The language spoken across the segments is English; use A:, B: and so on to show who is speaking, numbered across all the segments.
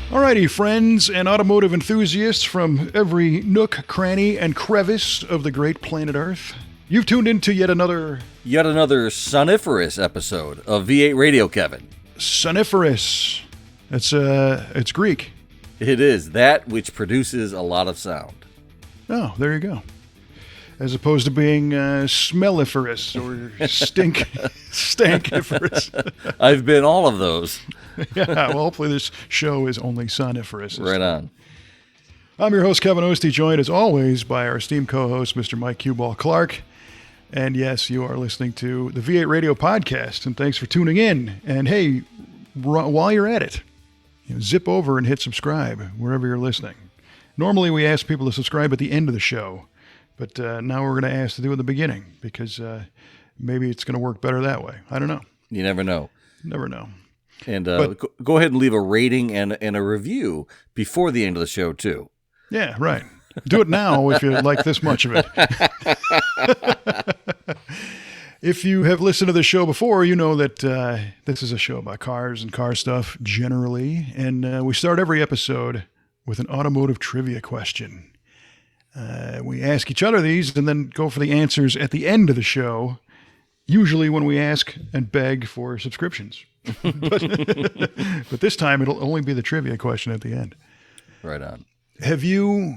A: Alrighty, friends and automotive enthusiasts from every nook, cranny, and crevice of the great planet Earth. You've tuned into yet another
B: soniferous episode of V8 Radio, Kevin.
A: Soniferous. It's Greek.
B: It is that which produces a lot of sound.
A: Oh, there you go. As opposed to being smelliferous or stankiferous.
B: I've been all of those.
A: Yeah, well, hopefully this show is only soniferous.
B: Right on.
A: I'm your host, Kevin Oeste, joined as always by our esteemed co-host, Mr. Mike Q-Ball Clarke. And yes, you are listening to the V8 Radio Podcast, and thanks for tuning in. And hey, while you're at it, zip over and hit subscribe wherever you're listening. Normally we ask people to subscribe at the end of the show, but now we're going to ask to do it in the beginning because maybe it's going to work better that way. I don't know.
B: You never know.
A: Never know.
B: And go ahead and leave a rating and a review before the end of the show, too.
A: Yeah, right. Do it now if you like this much of it. If you have listened to the show before, you know that this is a show about cars and car stuff generally. And we start every episode with an automotive trivia question. We ask each other these and then go for the answers at the end of the show, usually when we ask and beg for subscriptions. but this time it'll only be the trivia question at the end.
B: Right on.
A: Have you,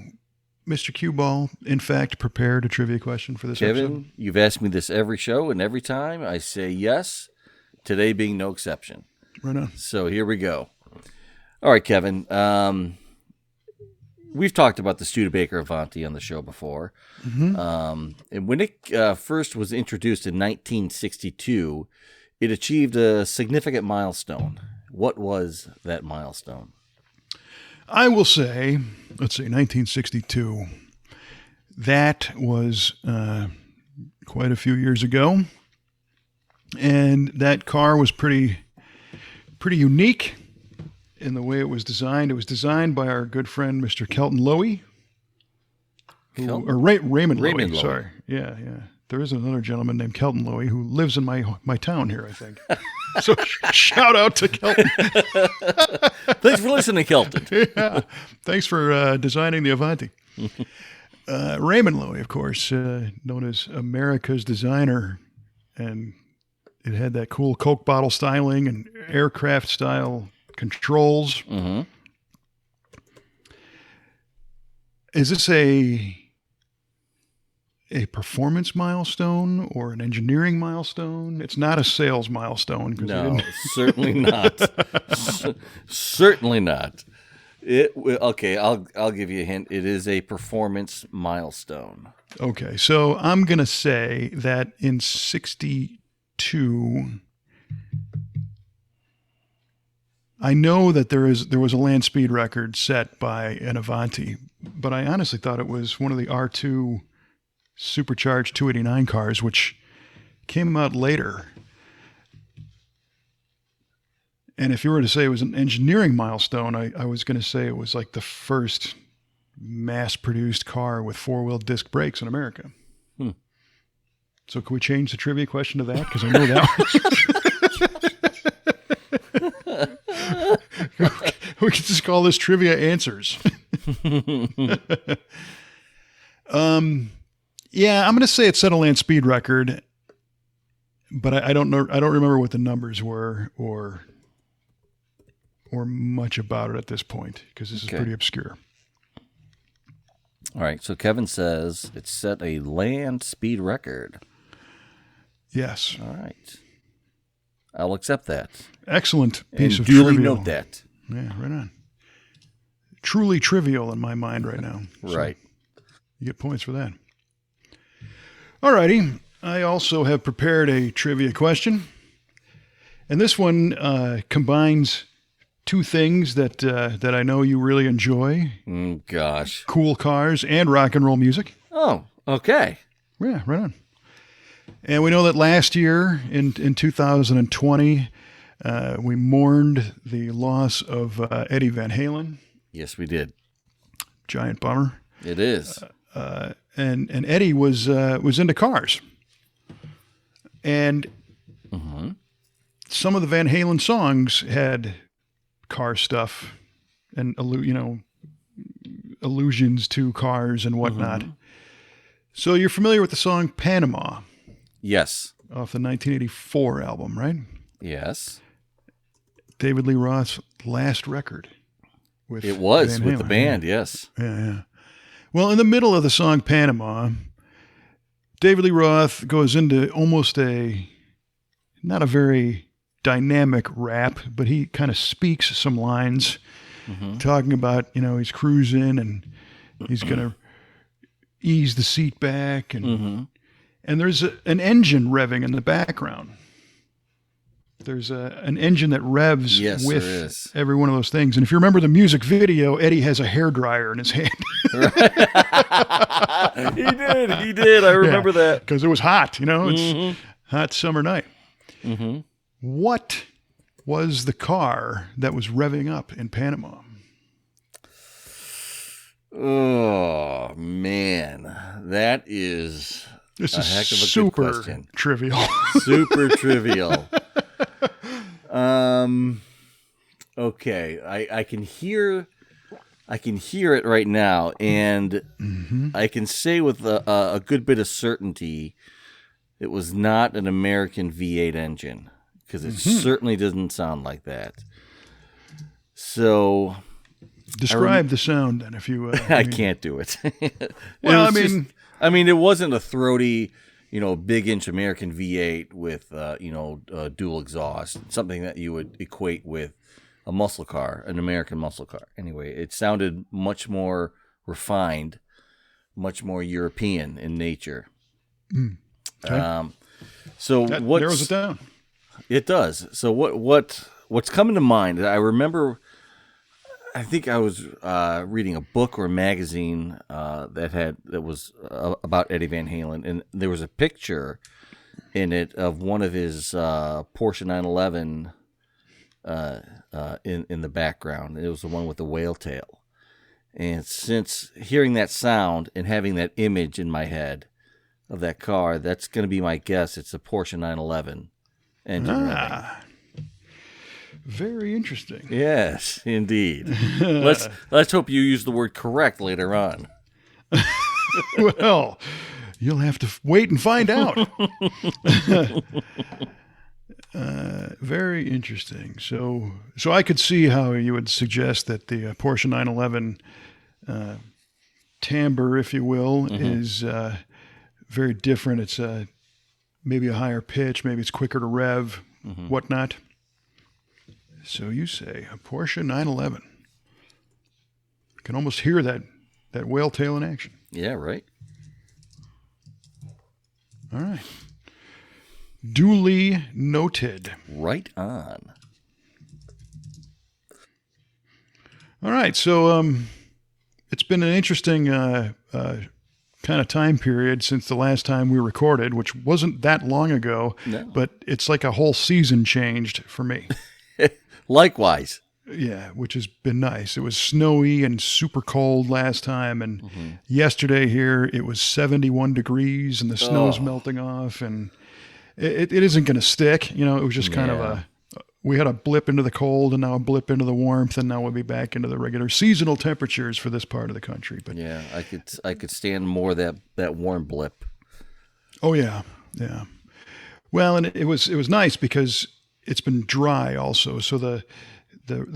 A: Mr. Q-Ball, in fact, prepared a trivia question for this episode?
B: Kevin, you've asked me this every show, and every time I say yes, today being no exception.
A: Right on.
B: So here we go. All right, Kevin. We've talked about the Studebaker Avanti on the show before. Mm-hmm. And when it first was introduced in 1962, it achieved a significant milestone. What was that milestone?
A: I will say, let's see, 1962. That was quite a few years ago. And that car was pretty unique in the way it was designed. It was designed by our good friend, Mr. Kelton Lowy. Raymond Lowy. Sorry. Yeah. There is another gentleman named Kelton Lowy who lives in my town here, I think. So shout out to Kelton.
B: Thanks for listening, Kelton.
A: Yeah. Thanks for designing the Avanti. Raymond Lowy, of course, known as America's designer. And it had that cool Coke bottle styling and aircraft style controls. Mm-hmm. Is this a performance milestone or an engineering milestone? It's not a sales milestone.
B: No, certainly not. Certainly not. Okay, I'll give you a hint. It is a performance milestone.
A: Okay, so I'm going to say that in 62, I know that there was a land speed record set by an Avanti, but I honestly thought it was one of the R2 supercharged 289 cars, which came out later. And if you were to say it was an engineering milestone, I was going to say it was like the first mass-produced car with four-wheel disc brakes in America. So can we change the trivia question to that? Because I know that. We can just call this trivia answers. Yeah, I'm going to say it set a land speed record, but I don't know. I don't remember what the numbers were or much about it at this point because this is pretty obscure.
B: All right, so Kevin says it set a land speed record.
A: Yes.
B: All right. I'll accept that.
A: Excellent piece of
B: duly
A: trivial.
B: Note that.
A: Yeah, right on. Truly trivial in my mind right now.
B: Right.
A: So you get points for that. All righty. I also have prepared a trivia question. And this one combines two things that I know you really enjoy.
B: Gosh.
A: Cool cars and rock and roll music.
B: Oh, okay.
A: Yeah, right on. And we know that last year in 2020, we mourned the loss of Eddie Van Halen.
B: Yes, we did.
A: Giant bummer.
B: It is.
A: And Eddie was into cars. And some of the Van Halen songs had car stuff and allusions to cars and whatnot. So you're familiar with the song Panama
B: Yes.
A: off the 1984 album, right?
B: Yes.
A: David Lee Roth's last record.
B: It was
A: Van
B: with the
A: Halen.
B: band, yes.
A: Yeah. Well, in the middle of the song Panama, David Lee Roth goes into almost not a very dynamic rap, but he kind of speaks some lines talking about, he's cruising and he's going to ease the seat back. And there's an engine revving in the background. There's an engine that revs with every one of those things. And if you remember the music video, Eddie has a hairdryer in his hand.
B: He did. I remember that.
A: Because it was hot, it's a hot summer night. What was the car that was revving up in Panama?
B: Oh, man. That is
A: This
B: a
A: is
B: heck of a
A: super
B: good question.
A: trivial.
B: Super trivial. Okay, I can hear it right now, and I can say with a good bit of certainty it was not an American V8 engine, because it certainly doesn't sound like that. So
A: Describe the sound then, if you
B: I can't do it.
A: Well,
B: it wasn't a throaty, big inch American V8 with, dual exhaust, something that you would equate with a muscle car, an American muscle car. Anyway, it sounded much more refined, much more European in nature.
A: Okay.
B: So
A: that
B: what
A: narrows it down.
B: It does. So what's coming to mind? I remember, I think I was reading a book or a magazine that was about Eddie Van Halen, and there was a picture in it of one of his Porsche 911 in the background. It was the one with the whale tail. And since hearing that sound and having that image in my head of that car, that's going to be my guess. It's a Porsche 911 engine.
A: Very interesting.
B: Yes, indeed. Let's hope you use the word correct later on.
A: Well, you'll have to wait and find out. Very interesting. So I could see how you would suggest that the Porsche 911 timbre, if you will, is very different. It's maybe a higher pitch, maybe it's quicker to rev, whatnot. So you say a Porsche 911. You can almost hear that whale tail in action.
B: Yeah, right.
A: All right. Duly noted.
B: Right on.
A: All right. So it's been an interesting kind of time period since the last time we recorded, which wasn't that long ago, but it's like a whole season changed for me.
B: Likewise.
A: Yeah, which has been nice. It was snowy and super cold last time, and yesterday here it was 71 degrees and the snow's melting off, and it isn't going to stick. It was just kind of we had a blip into the cold and now a blip into the warmth, and now we'll be back into the regular seasonal temperatures for this part of the country. But
B: yeah, I could stand more of that warm blip.
A: Oh yeah. Well, and it was nice because it's been dry also, so the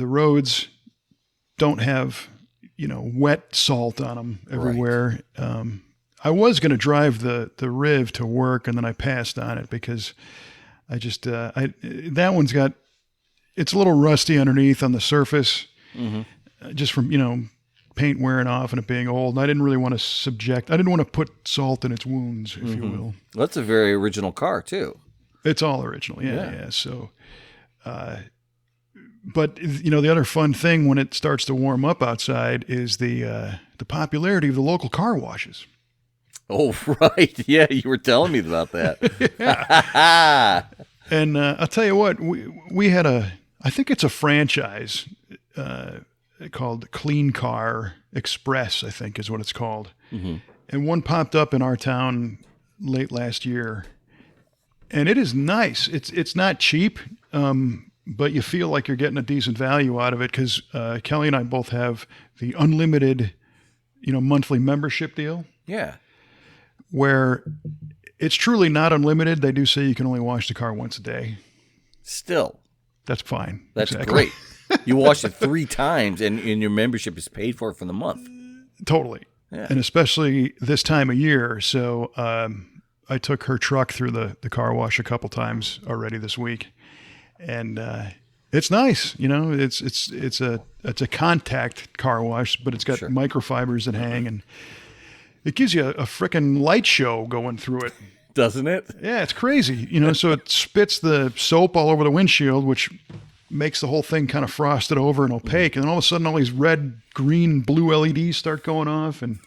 A: roads don't have wet salt on them everywhere. Right. I was going to drive the Riv to work, and then I passed on it because I just that one's got, it's a little rusty underneath on the surface, just from paint wearing off and it being old. And I didn't really want to I didn't want to put salt in its wounds, if you will.
B: Well, that's a very original car too.
A: It's all original, yeah. So, but the other fun thing when it starts to warm up outside is the popularity of the local car washes.
B: Oh, right. Yeah, you were telling me about that.
A: Yeah. And I'll tell you what, we had I think it's a franchise called Clean Car Express, I think is what it's called. And one popped up in our town late last year. And it is nice. It's not cheap. but you feel like you're getting a decent value out of it because Kelly and I both have the unlimited, monthly membership deal
B: Yeah.
A: where it's truly not unlimited. They do say you can only wash the car once a day.
B: Still.
A: That's fine.
B: That's
A: Exactly.
B: great. You wash it 3 times and your membership is paid for the month.
A: Totally.
B: Yeah.
A: And especially this time of year. So I took her truck through the car wash a couple times already this week. And it's nice. It's a contact car wash, but it's got
B: Sure.
A: microfibers that hang, and it gives you a frickin' light show going through it.
B: Doesn't it?
A: Yeah, it's crazy. So it spits the soap all over the windshield, which makes the whole thing kind of frosted over and opaque. And then all of a sudden, all these red, green, blue LEDs start going off, and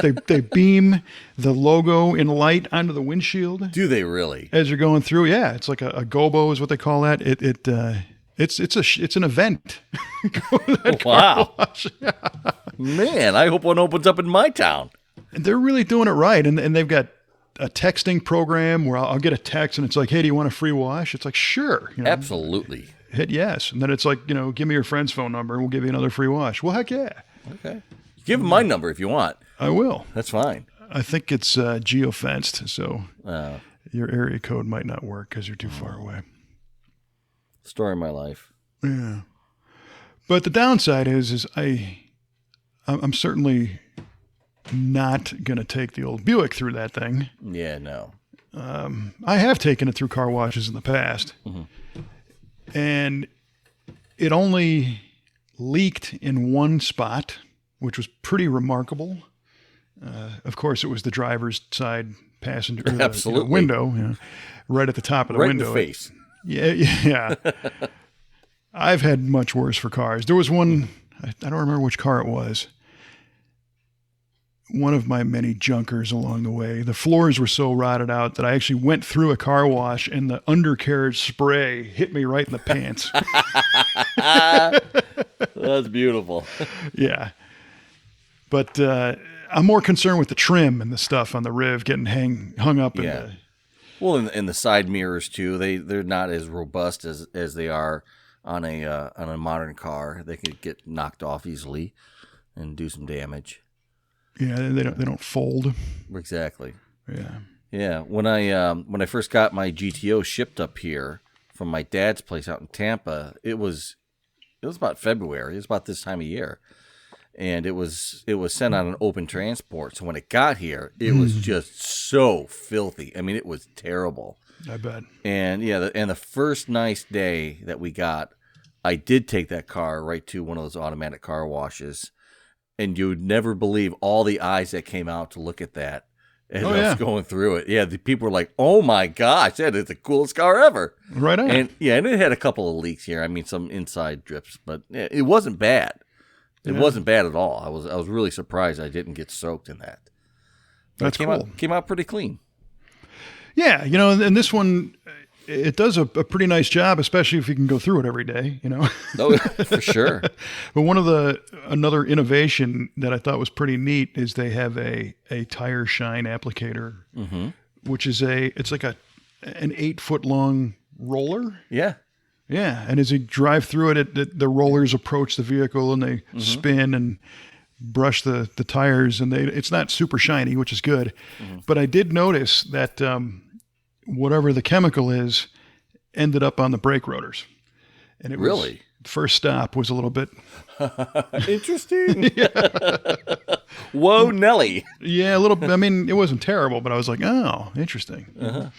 A: they beam the logo in light onto the windshield.
B: Do they really?
A: As you're going through? Yeah, it's like a gobo is what they call that. It's an event.
B: Wow. Man, I hope one opens up in my town.
A: And they're really doing it right, and they've got a texting program where I'll get a text and it's like, hey, do you want a free wash? It's like, sure.
B: Absolutely.
A: Hit yes. And then it's like, give me your friend's phone number and we'll give you another free wash. Well, heck yeah.
B: Okay. Give them my number if you want.
A: I will.
B: That's fine.
A: I think it's geofenced, so your area code might not work because you're too far away.
B: Story of my life.
A: Yeah. But the downside is I'm certainly not going to take the old Buick through that thing.
B: Yeah, no.
A: I have taken it through car washes in the past. Mm-hmm. And it only leaked in one spot, which was pretty remarkable. Of course, it was the driver's side passenger
B: Absolutely.
A: Window, right at the top of the window.
B: Right in the face.
A: Yeah. I've had much worse for cars. There was one, I don't remember which car it was. One of my many junkers along the way. The floors were so rotted out that I actually went through a car wash and the undercarriage spray hit me right in the pants.
B: That's beautiful.
A: Yeah. But I'm more concerned with the trim and the stuff on the riv getting hung up.
B: Yeah. Well, in the side mirrors too, they're not as robust as they are on a modern car. They could get knocked off easily and do some damage.
A: Yeah, they don't fold.
B: Exactly.
A: Yeah.
B: Yeah. When I first got my GTO shipped up here from my dad's place out in Tampa, it was about February. It was about this time of year. And it was sent on an open transport. So when it got here, it was just so filthy. I mean, it was terrible.
A: I bet.
B: And yeah, and the first nice day that we got, I did take that car right to one of those automatic car washes. And you would never believe all the eyes that came out to look at that as I was going through it. Yeah, the people were like, "Oh my gosh, that is the coolest car ever!"
A: Right on.
B: And and it had a couple of leaks here. I mean, some inside drips, but it wasn't bad. It wasn't bad at all. I was really surprised I didn't get soaked in that. But
A: That's cool.
B: Came out pretty clean.
A: Yeah, and this one, it does a pretty nice job, especially if you can go through it every day,
B: Oh, for sure.
A: But another innovation that I thought was pretty neat is they have a tire shine applicator, which is it's like an 8-foot long roller.
B: Yeah.
A: Yeah, and as you drive through it, the rollers approach the vehicle and they spin and brush the tires, and it's not super shiny, which is good. But I did notice that whatever the chemical is ended up on the brake rotors. And it
B: really?
A: First stop was a little bit
B: interesting. Whoa, Nelly.
A: Yeah, a little bit. I mean, it wasn't terrible, but I was like, oh, interesting.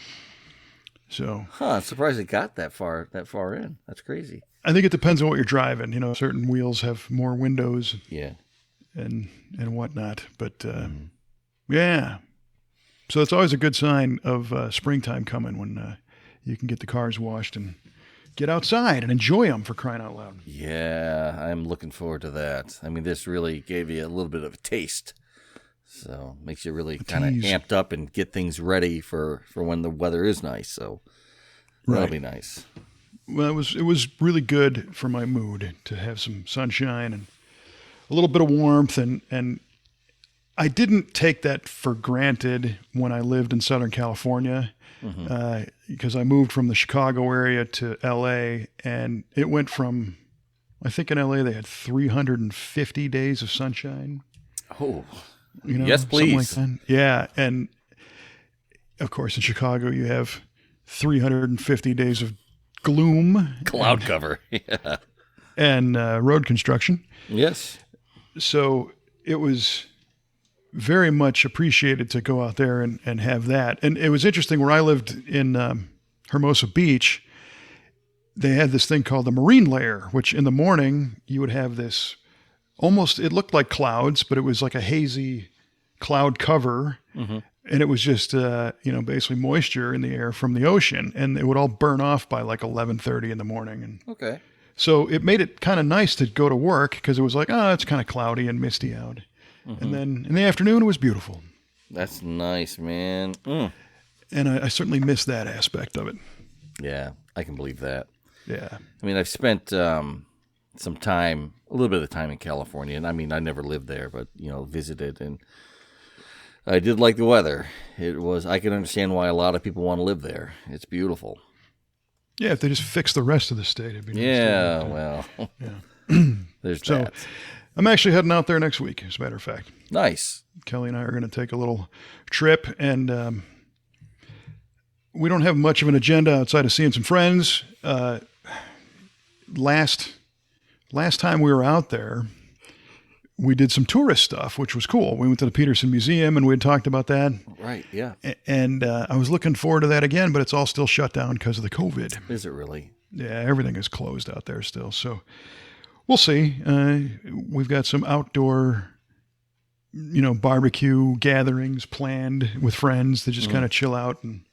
A: So,
B: I'm surprised it got that far in. That's crazy.
A: I think it depends on what you're driving. Certain wheels have more windows.
B: Yeah.
A: And whatnot. But yeah. So it's always a good sign of springtime coming when you can get the cars washed and get outside and enjoy them, for crying out loud.
B: Yeah, I'm looking forward to that. I mean, this really gave you a little bit of a taste. So makes you really kind of amped up and get things ready for when the weather is nice. So that'll be nice.
A: Well, it was really good for my mood to have some sunshine and a little bit of warmth. And I didn't take that for granted when I lived in Southern California, because I moved from the Chicago area to LA, and it went from, I think in LA they had 350 days of sunshine.
B: Oh,
A: Something
B: yes, please.
A: like that. Yeah. And of course, in Chicago, you have 350 days of gloom,
B: Cloud cover. Yeah.
A: and road construction.
B: Yes.
A: So it was very much appreciated to go out there and have that. And it was interesting where I lived in Hermosa Beach. They had this thing called the marine layer, which in the morning you would have this almost, it looked like clouds, but it was like a hazy cloud cover. And it was just, basically moisture in the air from the ocean, and it would all burn off by like 11:30 in the morning. And
B: Okay.
A: so it made it kind of nice to go to work because it was like, it's kind of cloudy and misty out. And then in the afternoon, it was beautiful.
B: That's nice, man.
A: And I certainly miss that aspect of it.
B: Yeah, I can believe that.
A: Yeah.
B: I mean, I've spent some time, a little bit of time in California, and I mean, I never lived there, but visited, and I did like the weather. I can understand why a lot of people want to live there. It's beautiful.
A: Yeah, if they just fix the rest of the state, it'd be nice.
B: Yeah, well, there's
A: So
B: that.
A: I'm actually heading out there next week, as a matter of fact.
B: Nice.
A: Kelly and I are going to take a little trip, and we don't have much of an agenda outside of seeing some friends. Last time we were out there, we did some tourist stuff, which was cool. We went to the Peterson Museum, and we had talked about that.
B: Right, yeah.
A: And I was looking forward to that again, but it's all still shut down because of the COVID.
B: Is it really?
A: Yeah, everything is closed out there still. So we'll see. We've got some outdoor, barbecue gatherings planned with friends to just kind of chill out and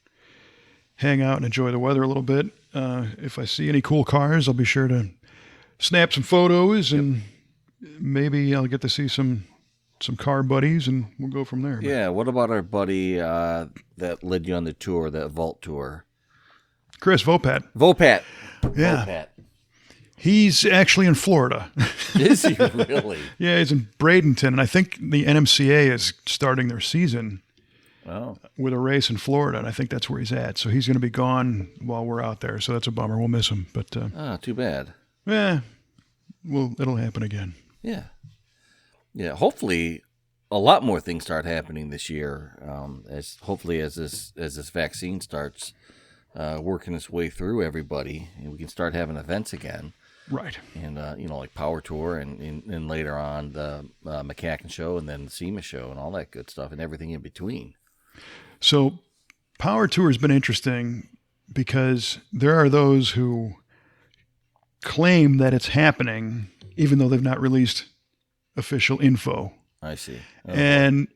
A: hang out and enjoy the weather a little bit. If I see any cool cars, I'll be sure to snap some photos, and maybe I'll get to see some car buddies, and we'll go from there.
B: Yeah, what about our buddy that led you on the tour, that Vault tour?
A: Chris Vopat.
B: Vopat.
A: Yeah.
B: Vopat.
A: He's actually in Florida.
B: Is he really?
A: Yeah, he's in Bradenton, and I think the NMCA is starting their season with a race in Florida, and I think that's where he's at. So he's going to be gone while we're out there, so that's a bummer. We'll miss him. But
B: too bad.
A: Yeah, it'll happen again.
B: Yeah. Yeah, hopefully a lot more things start happening this year, as this vaccine starts working its way through everybody, and we can start having events again.
A: Right.
B: And, like Power Tour and later on the McCacken Show and then the SEMA Show and all that good stuff and everything in between.
A: So Power Tour has been interesting because there are those who claim that it's happening even though they've not released official info.
B: I see. Oh,
A: and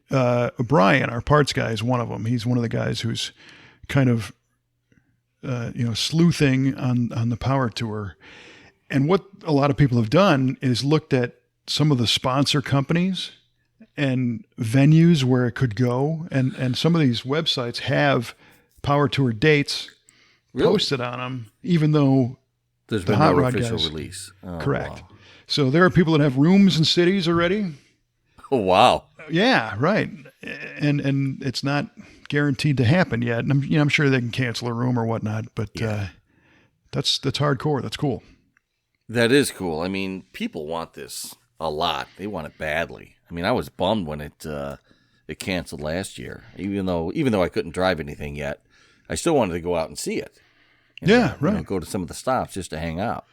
A: Brian, our parts guy, is one of them. He's one of the guys who's kind of sleuthing on the Power Tour. And what a lot of people have done is looked at some of the sponsor companies and venues where it could go. And some of these websites have Power Tour dates posted on them, even though
B: there's
A: the
B: been
A: hot
B: no
A: rod
B: official
A: guys,
B: release. Oh,
A: correct.
B: Wow.
A: So there are people that have rooms in cities already.
B: Oh, wow.
A: Yeah, right. And it's not guaranteed to happen yet. And I'm sure they can cancel a room or whatnot, but that's hardcore. That's cool.
B: That is cool. I mean, people want this a lot. They want it badly. I mean, I was bummed when it canceled last year. Even though I couldn't drive anything yet, I still wanted to go out and see it. And,
A: right.
B: Go to some of the stops just to hang out.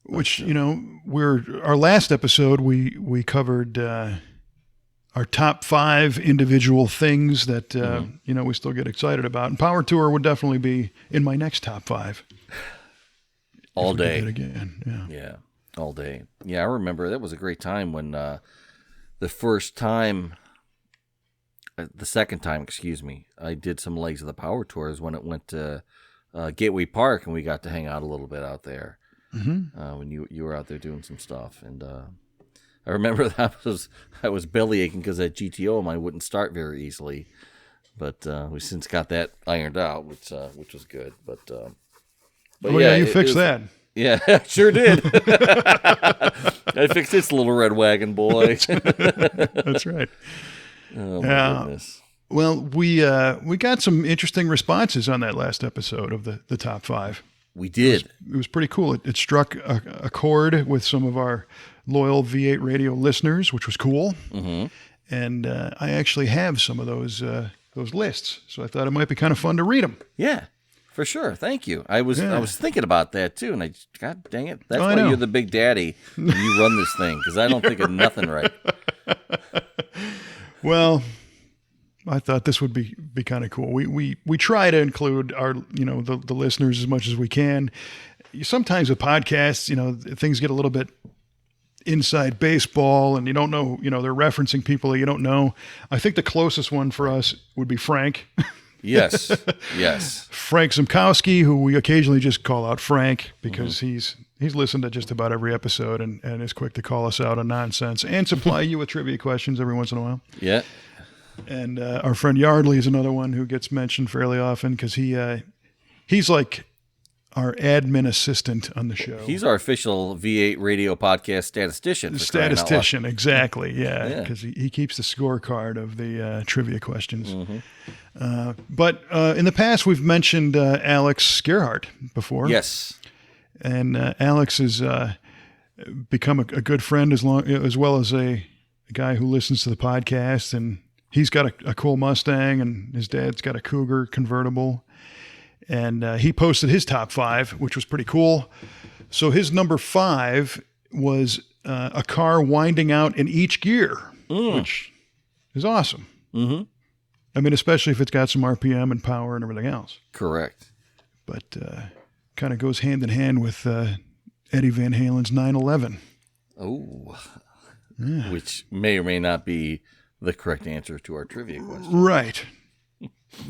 A: Which, our last episode, we covered our top 5 individual things that, we still get excited about. And Power Tour would definitely be in my next top 5.
B: All day.
A: Again. Yeah.
B: Yeah. All day. Yeah. I remember that was a great time when the second time, I did some legs of the Power Tours when it went to Gateway Park, and we got to hang out a little bit out there. When you were out there doing some stuff, and I remember that I was belly aching because that GTO of mine wouldn't start very easily, but we since got that ironed out, which was good. But
A: you fixed that.
B: Yeah, sure did. I fixed its little red wagon, boy.
A: That's right.
B: Oh, my goodness.
A: Well, we got some interesting responses on that last episode of the top 5.
B: We did.
A: It was pretty cool. It struck a chord with some of our loyal V8 radio listeners, which was cool. Mm-hmm. And I actually have some of those lists, so I thought it might be kind of fun to read them.
B: Yeah, for sure. Thank you. I was thinking about that too, and God dang it, that's why you're the big daddy. And you run this thing because I don't think of nothing right.
A: Well, I thought this would be kind of cool. We try to include our the listeners as much as we can. Sometimes with podcasts, things get a little bit inside baseball, and you don't know. They're referencing people that you don't know. I think the closest one for us would be Frank.
B: Yes.
A: Frank Zimkowski, who we occasionally just call out Frank because he's listened to just about every episode and is quick to call us out on nonsense and supply you with trivia questions every once in a while.
B: Yeah.
A: And our friend Yardley is another one who gets mentioned fairly often because he's like our admin assistant on the show.
B: He's our official V8 radio podcast statistician.
A: Statistician, exactly. Yeah, because he keeps the scorecard of the trivia questions. Mm-hmm. But in the past, we've mentioned Alex Gerhardt before.
B: Yes.
A: And Alex has become a good friend as well as a guy who listens to the podcast, and he's got a cool Mustang, and his dad's got a Cougar convertible. And he posted his top 5, which was pretty cool. So his number 5 was a car winding out in each gear, which is awesome. Mm-hmm. I mean, especially if it's got some RPM and power and everything else.
B: Correct.
A: But kind of goes hand in hand with Eddie Van Halen's 911.
B: Oh, yeah. Which may or may not be the correct answer to our trivia question.
A: Right.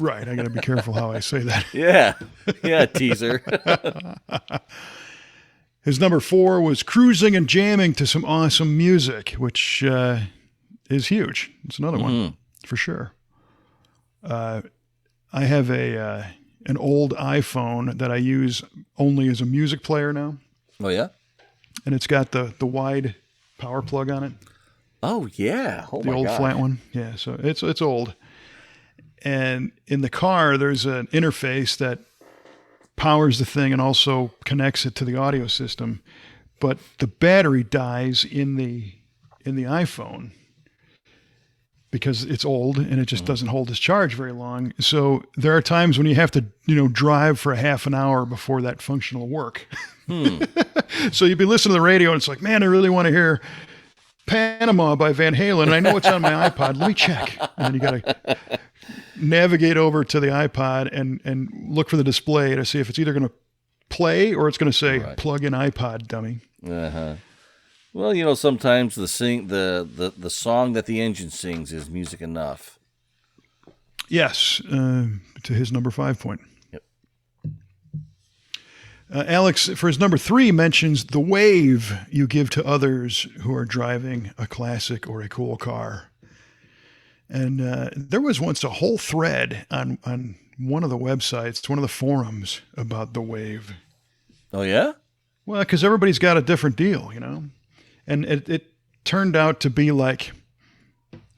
A: I got to be careful how I say that.
B: Yeah, teaser.
A: His number 4 was cruising and jamming to some awesome music, which is huge. It's another one for sure. I have an old iPhone that I use only as a music player now.
B: Oh yeah,
A: and it's got the wide power plug on it.
B: Oh yeah,
A: the old flat one. Yeah, so it's old. And in the car, there's an interface that powers the thing and also connects it to the audio system. But the battery dies in the iPhone because it's old and it just doesn't hold its charge very long. So there are times when you have to, drive for a half an hour before that function will work. So you'd be listening to the radio and it's like, man, I really want to hear Panama by Van Halen. And I know it's on my iPod. Let me check. And then you got to navigate over to the iPod and look for the display to see if it's either going to play or it's going to say plug in iPod, dummy.
B: Uh-huh. Well, sometimes the song that the engine sings is music enough.
A: Yes, to his number 5 point.
B: Yep.
A: Alex, for his number 3, mentions the wave you give to others who are driving a classic or a cool car. And there was once a whole thread on one of the websites, one of the forums about the wave.
B: Oh, yeah?
A: Well, because everybody's got a different deal, And it turned out to be like,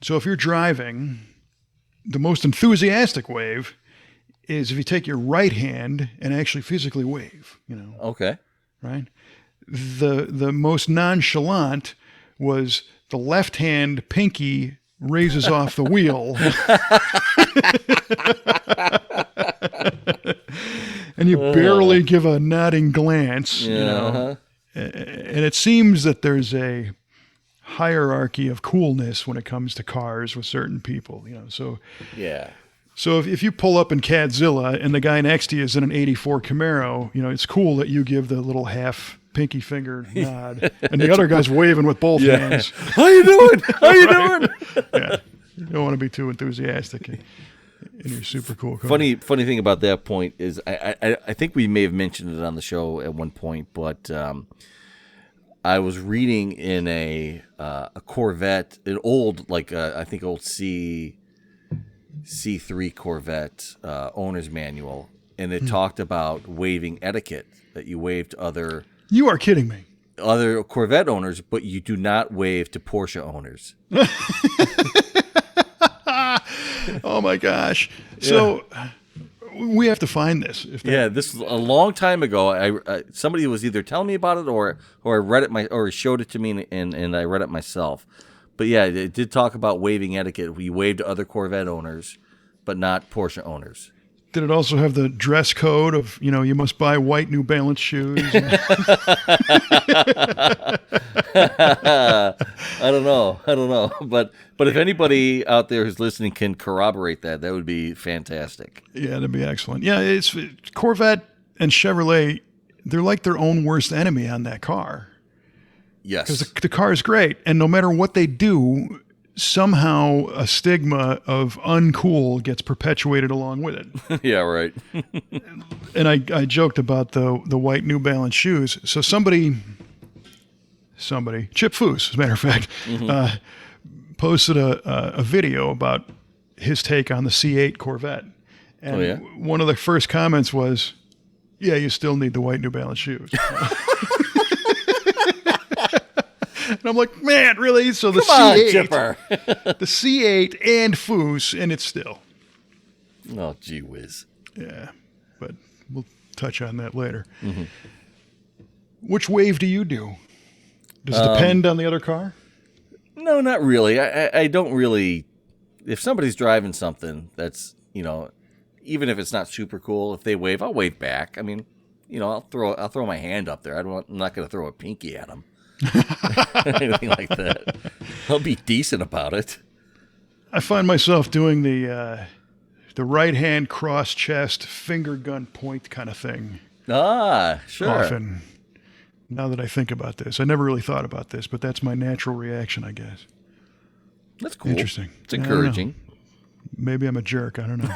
A: so if you're driving, the most enthusiastic wave is if you take your right hand and actually physically wave,
B: Okay.
A: Right? The most nonchalant was the left hand pinky raises off the wheel. And you barely give a nodding glance, And it seems that there's a hierarchy of coolness when it comes to cars with certain people, So
B: yeah.
A: So if you pull up in Cadzilla and the guy next to you is in an 84 Camaro, it's cool that you give the little half pinky finger nod, and the other guy's waving with both hands.
B: How you doing?
A: Yeah, you don't want to be too enthusiastic in your super cool car.
B: Funny thing about that point is I think we may have mentioned it on the show at one point, but I was reading in a Corvette, an old I think old C3 Corvette owner's manual, and it talked about waving etiquette, that you wave to other
A: You are kidding me.
B: Other Corvette owners, but you do not wave to Porsche owners.
A: Oh my gosh. So we have to find this.
B: This was a long time ago. Somebody was either telling me about it or I read it or showed it to me and I read it myself. But yeah, it did talk about waving etiquette. We wave to other Corvette owners, but not Porsche owners.
A: Did it also have the dress code of, you must buy white New Balance shoes?
B: I don't know. But if anybody out there who's listening can corroborate that would be fantastic.
A: Yeah, that'd be excellent. Yeah, it's Corvette and Chevrolet, they're like their own worst enemy on that car.
B: Yes.
A: Because the car is great, and no matter what they do, somehow a stigma of uncool gets perpetuated along with it.
B: Yeah, right.
A: And I joked about the white New Balance shoes. So somebody, Chip Foose, as a matter of fact, posted a video about his take on the C8 Corvette. And one of the first comments was, yeah, you still need the white New Balance shoes. And I'm like, man, really? So the C8,
B: Chipper.
A: the C8 and Foose, and it's still.
B: Oh, gee whiz.
A: Yeah, but we'll touch on that later. Mm-hmm. Which wave do you do? Does it depend on the other car?
B: No, not really. I don't really. If somebody's driving something that's, even if it's not super cool, if they wave, I'll wave back. I mean, I'll throw my hand up there. I'm not going to throw a pinky at them. Anything like that. I'll be decent about it.
A: I find myself doing the right hand cross chest finger gun point kind of thing.
B: Ah, sure.
A: Often. Now that I think about this, I never really thought about this, but that's my natural reaction, I guess.
B: That's cool.
A: Interesting.
B: It's encouraging.
A: Maybe I'm a jerk. I don't know.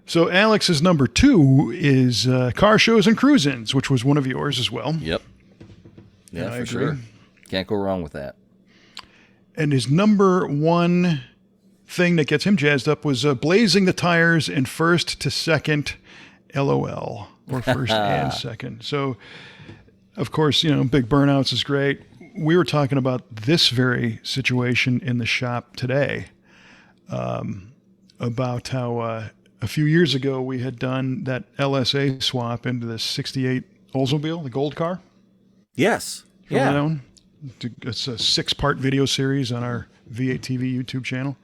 A: So Alex's number 2 is car shows and cruise-ins, which was one of yours as well.
B: Yep. Yeah, for sure. Can't go wrong with that.
A: And his number 1 thing that gets him jazzed up was blazing the tires in first to second LOL, or first and second. So, of course, big burnouts is great. We were talking about this very situation in the shop today, about how a few years ago we had done that LSA swap into the 68 Oldsmobile, the gold car.
B: Yes.
A: Yeah. It's a 6-part video series on our V8 TV YouTube channel.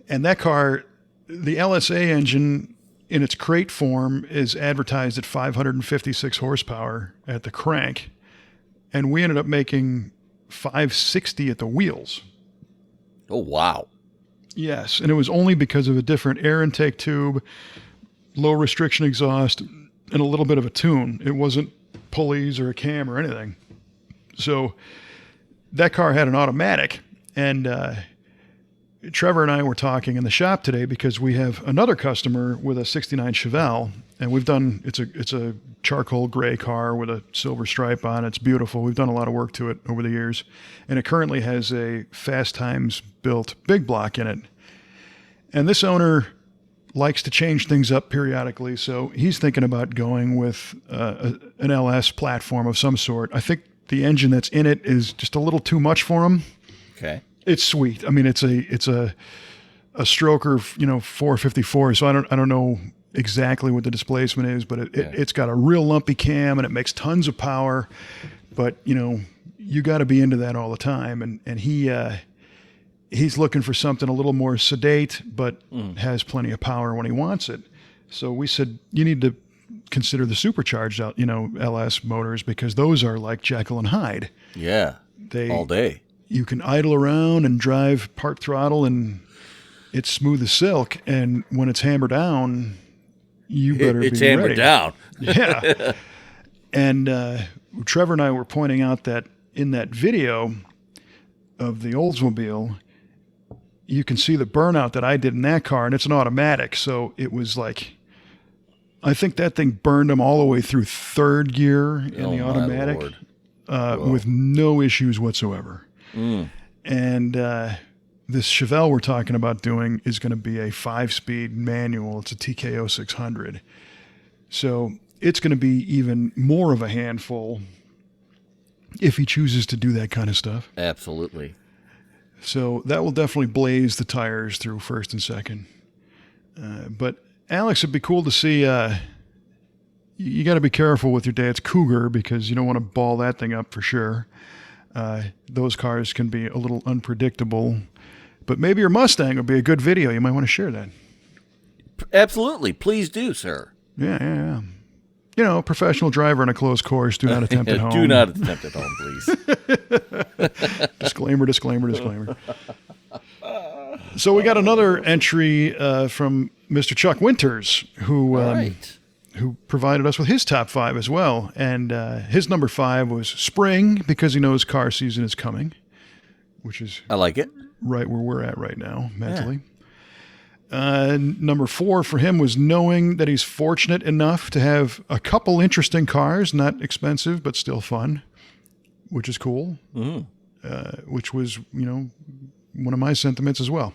A: And that car, the LSA engine in its crate form is advertised at 556 horsepower at the crank. And we ended up making 560 at the wheels.
B: Oh, wow.
A: Yes, and it was only because of a different air intake tube, low restriction exhaust, and a little bit of a tune. It wasn't pulleys or a cam or anything. So that car had an automatic, and Trevor and I were talking in the shop today because we have another customer with a 69 Chevelle, and we've done, it's a charcoal gray car with a silver stripe on it. It's beautiful. We've done a lot of work to it over the years, and it currently has a Fast Times built big block in it. And this owner likes to change things up periodically, so he's thinking about going with an LS platform of some sort. I think the engine that's in it is just a little too much for him.
B: Okay.
A: It's sweet. I mean, it's a stroker, 454. So I don't know exactly what the displacement is, but it's got a real lumpy cam and it makes tons of power. But you got to be into that all the time. And he's looking for something a little more sedate, but has plenty of power when he wants it. So we said you need to consider the supercharged out, LS motors, because those are like Jekyll and Hyde.
B: Yeah. All day.
A: You can idle around and drive part throttle and it's smooth as silk. And when it's hammered down, you better be ready.
B: It's hammered down.
A: Yeah. And Trevor and I were pointing out that in that video of the Oldsmobile, you can see the burnout that I did in that car, and it's an automatic. So it was like, I think that thing burned him all the way through third gear in the automatic with no issues whatsoever. And this Chevelle we're talking about doing is going to be a 5-speed manual. It's a TKO 600. So it's going to be even more of a handful if he chooses to do that kind of stuff.
B: Absolutely.
A: So that will definitely blaze the tires through first and second. But Alex, it'd be cool to see. You got to be careful with your dad's Cougar because you don't want to ball that thing up for sure. Those cars can be a little unpredictable. But maybe your Mustang would be a good video. You might want to share that.
B: Absolutely. Please do, sir.
A: Yeah. You know, professional driver in a closed course. Do not attempt at home.
B: Do not attempt at home, please.
A: Disclaimer. So we got another entry from Mr. Chuck Winters, who provided us with his top 5 as well. And his number 5 was spring because he knows car season is coming, which is
B: I like it.
A: Right where we're at right now mentally. Number 4 for him was knowing that he's fortunate enough to have a couple interesting cars, not expensive, but still fun, which is cool, which was, one of my sentiments as well.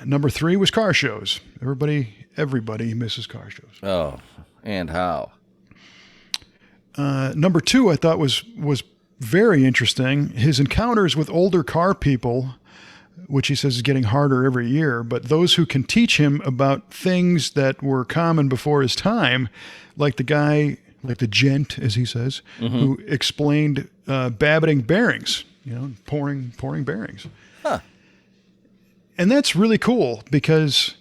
A: Number 3 was car shows. Everybody misses car shows.
B: Oh, and how?
A: Number 2 I thought was very interesting. His encounters with older car people, which he says is getting harder every year, but those who can teach him about things that were common before his time, like the gent, as he says, who explained babbiting bearings, pouring bearings.
B: Huh.
A: And that's really cool because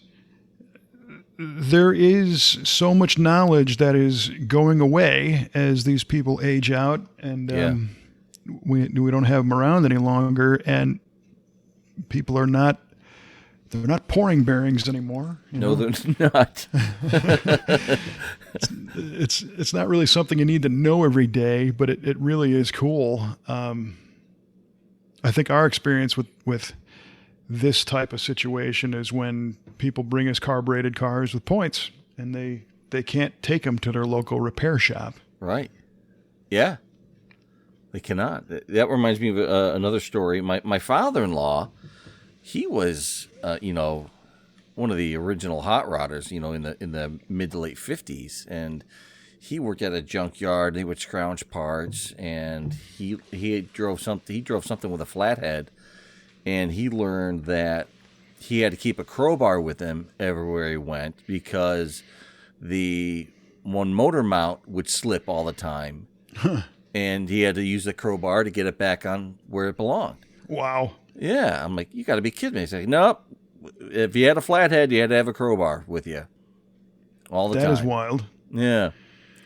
A: there is so much knowledge that is going away as these people age out, and we don't have them around any longer, and people are not pouring bearings anymore.
B: No, they're not.
A: It's not really something you need to know every day, but it really is cool. I think our experience with this type of situation is when people bring us carbureted cars with points, and they can't take them to their local repair shop.
B: Right. Yeah. They cannot. That reminds me of another story. My father-in-law, he was, one of the original hot rodders, in the mid to late 50s, and he worked at a junkyard. And he would scrounge parts, and he drove something with a flathead, and he learned that he had to keep a crowbar with him everywhere he went because the one motor mount would slip all the time. Huh. And he had to use the crowbar to get it back on where it belonged.
A: Wow.
B: Yeah. I'm like, you got to be kidding me. He's like, nope. If you had a flathead, you had to have a crowbar with you all the time.
A: That is wild.
B: Yeah.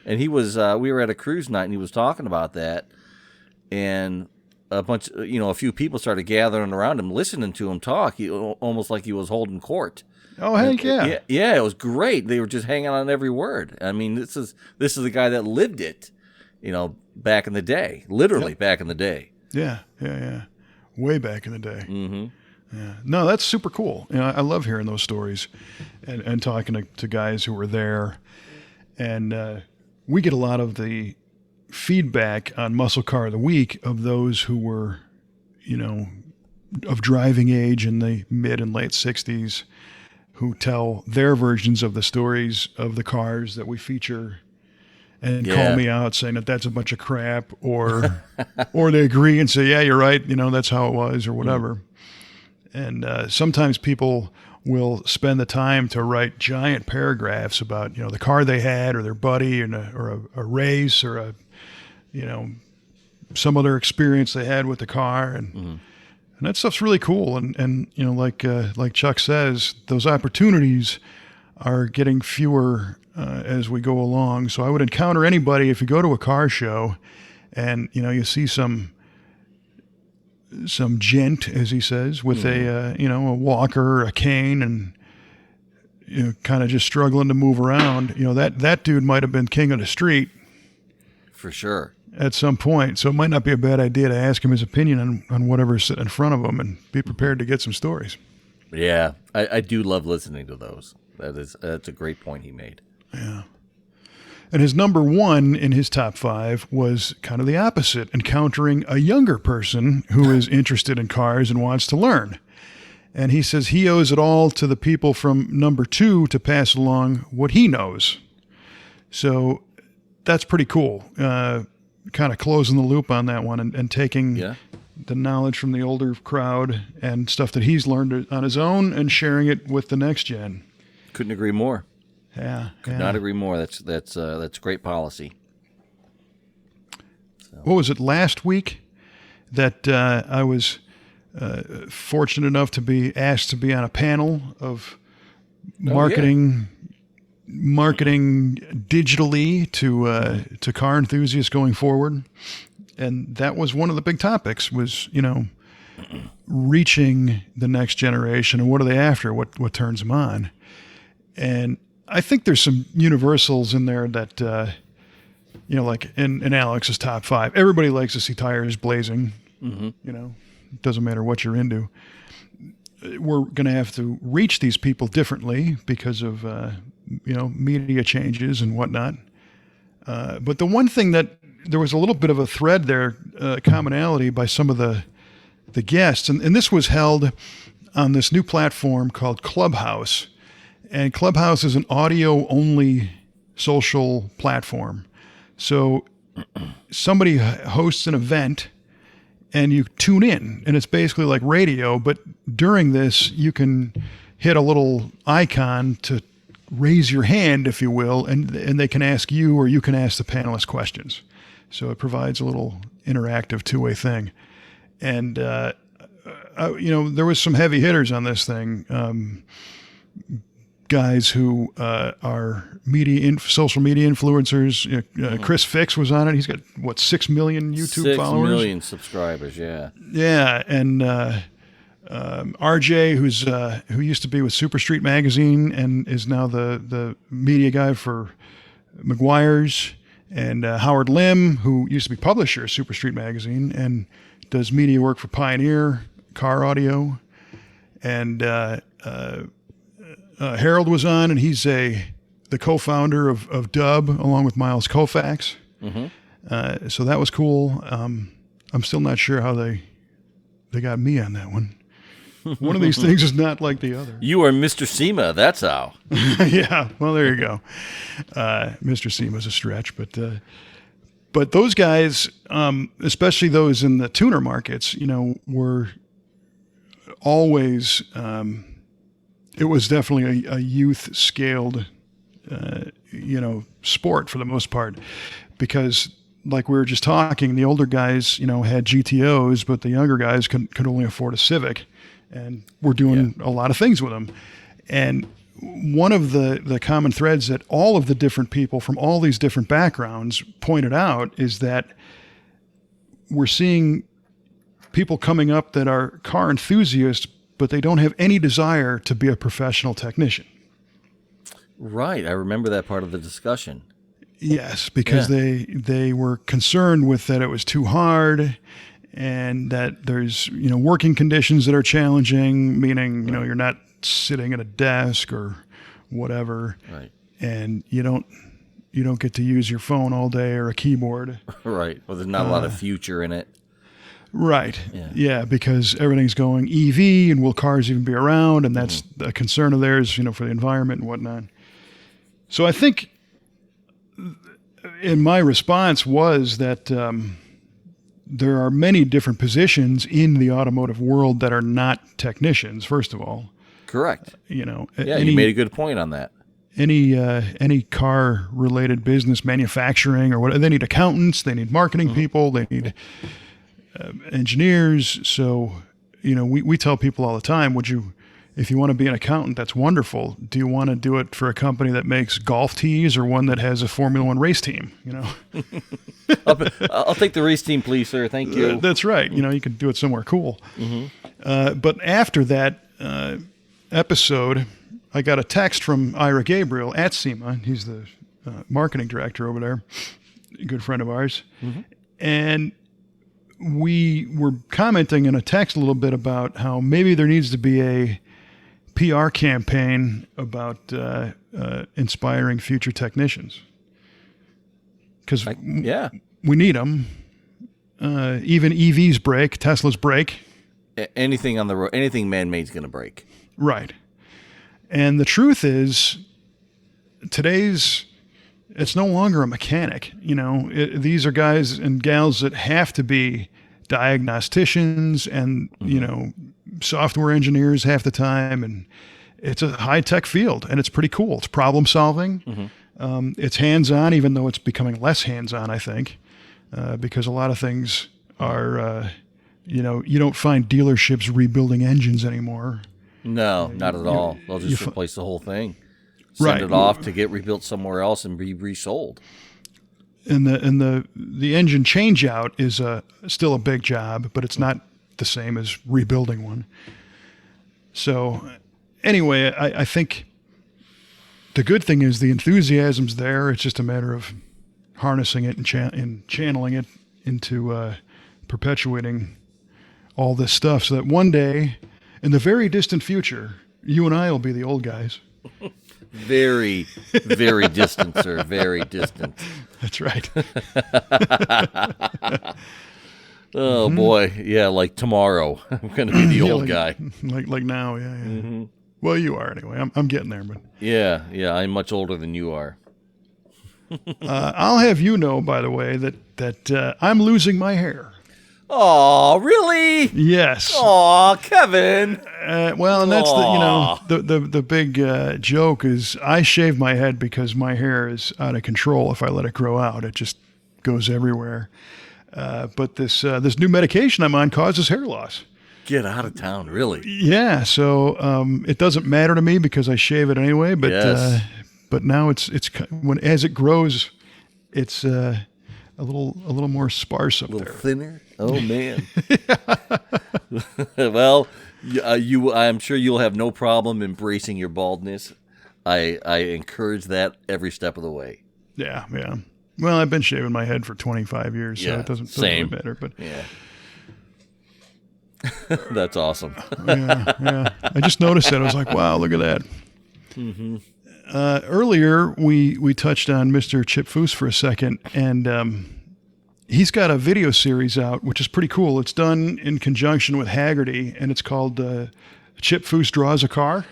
B: And he was, we were at a cruise night, and he was talking about that. And a few people started gathering around him, listening to him talk. He, almost like he was holding court.
A: Oh, heck yeah.
B: Yeah, it was great. They were just hanging on every word. I mean, this is the guy that lived it, back in the day, literally back in the day.
A: Yeah. Way back in the day. Mm-hmm. Yeah. No, that's super cool. I love hearing those stories and talking to guys who were there. And we get a lot of the feedback on Muscle Car of the Week of those who were, of driving age in the mid and late 60s who tell their versions of the stories of the cars that we feature and call me out saying that that's a bunch of crap, or they agree and say, yeah, you're right. That's how it was, or whatever. And sometimes people will spend the time to write giant paragraphs about, the car they had, or their buddy, or a race, or some other experience they had with the car. And that stuff's really cool. And like Chuck says, those opportunities are getting fewer as we go along. So I would encounter anybody, if you go to a car show and, you see some gent, as he says, with a walker or a cane, and kind of just struggling to move around. That dude might have been king of the street
B: for sure
A: at some point. So it might not be a bad idea to ask him his opinion on whatever's sitting in front of him, and be prepared to get some stories.
B: Yeah, I do love listening to those. That's a great point he made.
A: Yeah. And his number 1 in his top 5 was kind of the opposite, encountering a younger person who is interested in cars and wants to learn. And he says he owes it all to the people from number 2 to pass along what he knows. So that's pretty cool. Kind of closing the loop on that one and taking the knowledge from the older crowd and stuff that he's learned on his own and sharing it with the next gen.
B: Couldn't agree more.
A: Yeah.
B: Could not agree more. That's great policy. So.
A: What was it, last week that I was fortunate enough to be asked to be on a panel of marketing digitally to car enthusiasts going forward, and that was one of the big topics. Was reaching the next generation and what are they after? What turns them on? And I think there's some universals in there that like in Alex's top 5. Everybody likes to see tires blazing. Mm-hmm. It doesn't matter what you're into. We're going to have to reach these people differently because of media changes and whatnot. But the one thing that there was a little bit of a thread there, commonality by some of the guests, and this was held on this new platform called Clubhouse. And Clubhouse is an audio-only social platform. So somebody hosts an event and you tune in, and it's basically like radio, but during this you can hit a little icon to raise your hand, if you will, and they can ask you or you can ask the panelists questions. So it provides a little interactive two-way thing. And, there was some heavy hitters on this thing. Guys who are social media influencers. Chris Fix was on it. He's got 6 million YouTube followers.
B: 6 million subscribers. Yeah.
A: Yeah, and RJ, who used to be with Super Street Magazine and is now the media guy for McGuire's, and Howard Lim, who used to be publisher of Super Street Magazine and does media work for Pioneer Car Audio, and Harold was on, and he's the co-founder of Dub, along with Miles Koufax. Mm-hmm. So that was cool. I'm still not sure how they got me on that one. One of these things is not like the other.
B: You are Mr. SEMA, that's how.
A: Yeah, well, there you go. Mr. SEMA's a stretch, but those guys, especially those in the tuner markets, were always... it was definitely a youth-scaled, sport for the most part, because, like we were just talking, the older guys, had GTOs, but the younger guys could only afford a Civic, and we're doing a lot of things with them. And one of the common threads that all of the different people from all these different backgrounds pointed out is that we're seeing people coming up that are car enthusiasts, but they don't have any desire to be a professional technician.
B: Right. I remember that part of the discussion.
A: Yes, because they were concerned with that it was too hard and that there's, working conditions that are challenging, meaning, you're not sitting at a desk or whatever.
B: Right.
A: And you don't get to use your phone all day or a keyboard.
B: Right. Well, there's not a lot of future in it.
A: Right. Yeah, because everything's going EV, and will cars even be around? And that's a concern of theirs, for the environment and whatnot. So I think in my response was that there are many different positions in the automotive world that are not technicians, first of all.
B: Correct.
A: You
B: made a good point on that.
A: Any car-related business, manufacturing or whatever, they need accountants, they need marketing people, they need... engineers. So, we tell people all the time, if you want to be an accountant, that's wonderful. Do you want to do it for a company that makes golf tees or one that has a Formula One race team?
B: I'll take the race team, please, sir. Thank you.
A: That's right. You can do it somewhere cool. Mm-hmm. But after that episode, I got a text from Ira Gabriel at SEMA. He's the marketing director over there, a good friend of ours. Mm-hmm. And we were commenting in a text a little bit about how maybe there needs to be a PR campaign about inspiring future technicians. Because we need them. Even EVs break, Teslas break.
B: Anything on the road, anything man-made is going to break.
A: Right. And the truth is, today's it's no longer a mechanic. These are guys and gals that have to be diagnosticians and, software engineers half the time. And it's a high-tech field, and it's pretty cool. It's problem solving. It's hands-on, even though it's becoming less hands-on, I think, because a lot of things are, you don't find dealerships rebuilding engines anymore.
B: No, not at all. They'll just replace the whole thing. Send it off to get rebuilt somewhere else and be resold.
A: And the engine change out is still a big job, but it's not the same as rebuilding one. So anyway, I think the good thing is the enthusiasm's there. It's just a matter of harnessing it and channeling it into perpetuating all this stuff so that one day, in the very distant future, you and I will be the old guys.
B: Very, very distant, sir. Very distant.
A: That's right.
B: Oh, boy. Yeah, like tomorrow. I'm going to be the old guy.
A: Like now, yeah. Well, you are anyway. I'm getting there. But
B: Yeah, I'm much older than you are.
A: I'll have you know, by the way, that I'm losing my hair.
B: Oh, really?
A: Yes.
B: Oh, Kevin.
A: Well, and that's the big joke is I shave my head because my hair is out of control. If I let it grow out, it just goes everywhere. But this new medication I'm on causes hair loss.
B: Get out of town, really?
A: Yeah. So it doesn't matter to me because I shave it anyway. But
B: yes.
A: But now it's as it grows, it's a little more sparse up there.
B: A little thinner. Oh man. Well, I'm sure you'll have no problem embracing your baldness. I encourage that every step of the way.
A: Yeah. Well, I've been shaving my head for 25 years, so it doesn't really matter. But
B: yeah. That's awesome.
A: yeah. I just noticed that. I was like, wow, look at that.
B: Mm-hmm.
A: Earlier, we touched on Mr. Chip Foose for a second, and he's got a video series out, which is pretty cool. It's done in conjunction with Haggerty, and it's called Chip Foose Draws a Car.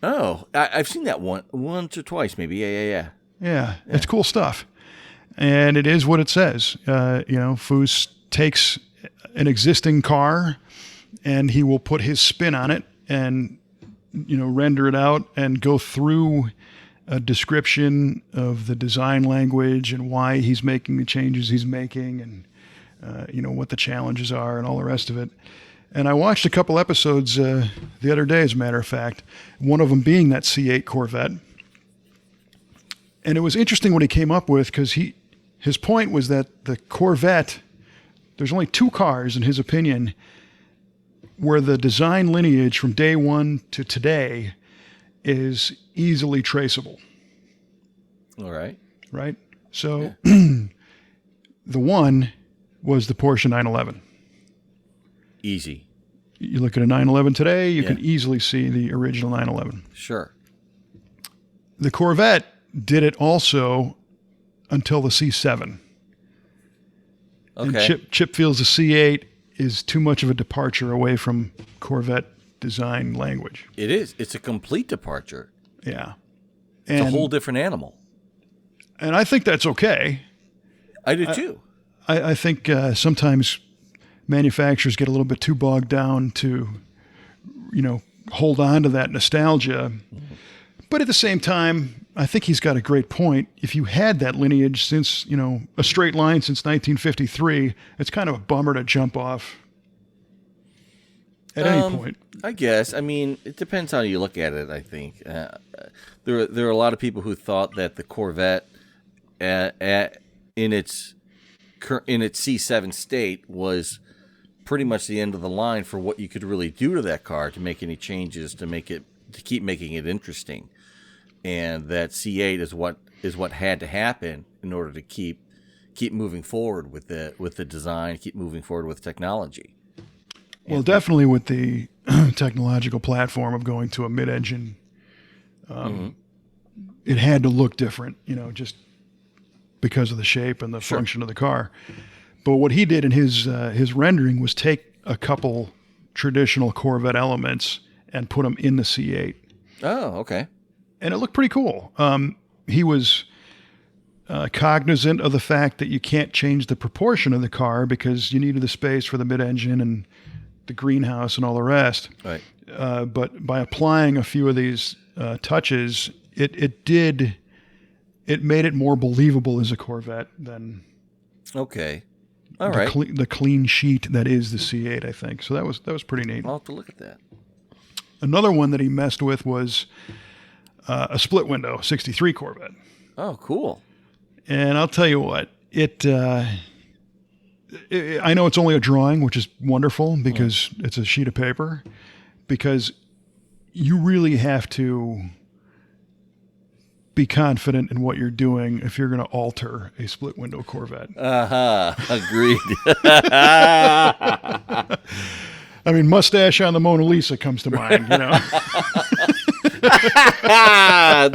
B: Oh, I've seen that once or twice, maybe. Yeah.
A: Yeah, it's cool stuff. And it is what it says. Foose takes an existing car, and he will put his spin on it and render it out and go through a description of the design language and why he's making the changes he's making and, what the challenges are and all the rest of it. And I watched a couple episodes the other day, as a matter of fact, one of them being that C8 Corvette. And it was interesting what he came up with because his point was that the Corvette, there's only two cars, in his opinion, where the design lineage from day one to today is easily traceable.
B: All right.
A: Right? So the one was the Porsche 911.
B: Easy.
A: You look at a 911 today, you can easily see the original 911.
B: Sure.
A: The Corvette did it also until the C7.
B: Okay.
A: And Chip feels the C8 is too much of a departure away from Corvette design language.
B: It is. It's a complete departure.
A: Yeah.
B: It's a whole different animal.
A: And I think that's okay.
B: I do too.
A: I think sometimes manufacturers get a little bit too bogged down to, hold on to that nostalgia. Mm-hmm. But at the same time, I think he's got a great point. If you had that lineage since, a straight line since 1953, it's kind of a bummer to jump off at any point.
B: I guess. I memean, it depends how you look at it, I think. There are a lot of people who thought that the Corvette in its C7 state was pretty much the end of the line for what you could really do to that car to make any changes to keep making it interesting. And that C8 is what had to happen in order to keep moving forward with the design, keep moving forward with technology.
A: Well, definitely with the technological platform of going to a mid-engine, it had to look different, just because of the shape and the function of the car. But what he did in his rendering was take a couple traditional Corvette elements and put them in the C8.
B: Oh, okay.
A: And it looked pretty cool. He was cognizant of the fact that you can't change the proportion of the car because you needed the space for the mid-engine and the greenhouse and all the rest.
B: Right.
A: But by applying a few of these touches, it made it more believable as a Corvette than
B: Okay. All right.
A: the clean sheet that is the C8, I think. So that was pretty neat.
B: I'll have to look at that.
A: Another one that he messed with was a split window 63 Corvette.
B: Oh, cool.
A: And I'll tell you what, I know it's only a drawing, which is wonderful because it's a sheet of paper, because you really have to be confident in what you're doing if you're going to alter a split window Corvette.
B: Agreed.
A: I mean, mustache on the Mona Lisa comes to mind, you know.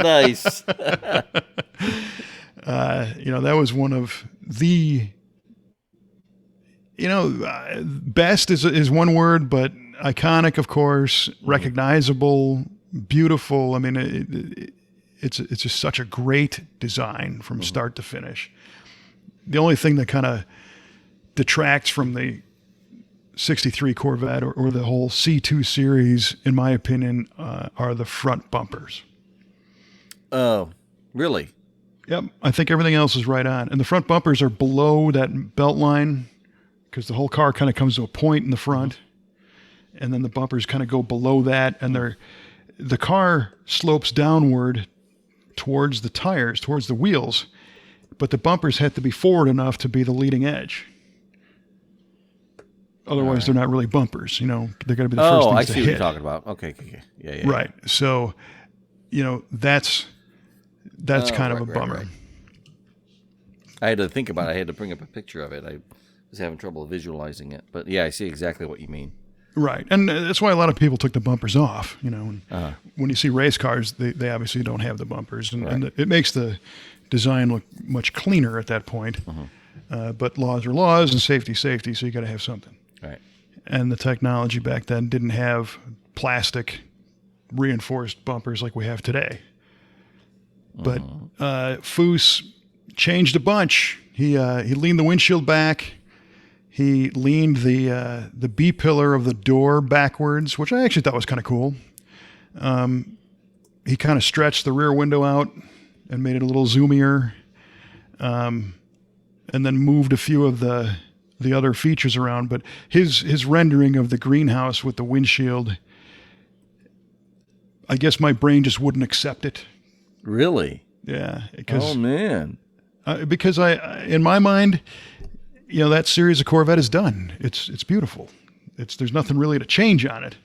B: Nice.
A: That was one of the, best is one word, but iconic, of course, recognizable, beautiful. I mean, it's just such a great design from start to finish. The only thing that kind of detracts from the 63 Corvette or the whole C2 series, in my opinion, are the front bumpers.
B: Oh, really?
A: Yep. I think everything else is right on. And the front bumpers are below that belt line because the whole car kind of comes to a point in the front. And then the bumpers kind of go below that. And the car slopes downward towards the tires, towards the wheels. But the bumpers have to be forward enough to be the leading edge. Otherwise, they're not really bumpers. They're going to be the first things to hit. Oh, I see
B: what you're talking about. Okay. Yeah.
A: Right. So, that's kind of a bummer. Right.
B: I had to think about it. I had to bring up a picture of it. I was having trouble visualizing it. But yeah, I see exactly what you mean.
A: Right. And that's why a lot of people took the bumpers off. And when you see race cars, they obviously don't have the bumpers. And it makes the design look much cleaner at that point. But laws are laws and safety, so you got to have something.
B: Right.
A: And the technology back then didn't have plastic reinforced bumpers like we have today. But Foose changed a bunch. He leaned the windshield back. He leaned the B pillar of the door backwards, which I actually thought was kind of cool. He kind of stretched the rear window out and made it a little zoomier, and then moved a few of the other features around. But his rendering of the greenhouse with the windshield, I guess my brain just wouldn't accept it.
B: Really?
A: Yeah.
B: Oh, man.
A: Because in my mind, that series of Corvette is done. It's beautiful. There's nothing really to change on it.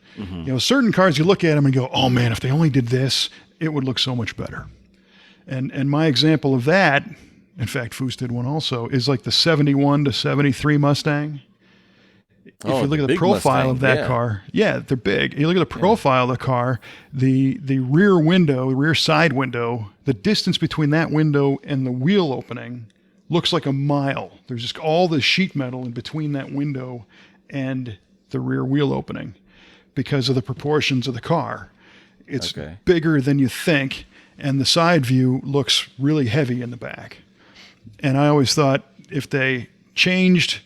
A: Certain cars, you look at them and go, oh man, if they only did this, it would look so much better. And my example of that, in fact, Foose did one also, is like the 71 to 73 Mustang. If you look at the profile of that car, they're big. You look at the profile of the car, the rear side window, the distance between that window and the wheel opening looks like a mile. There's just all the sheet metal in between that window and the rear wheel opening because of the proportions of the car. It's bigger than you think, and the side view looks really heavy in the back. And I always thought if they changed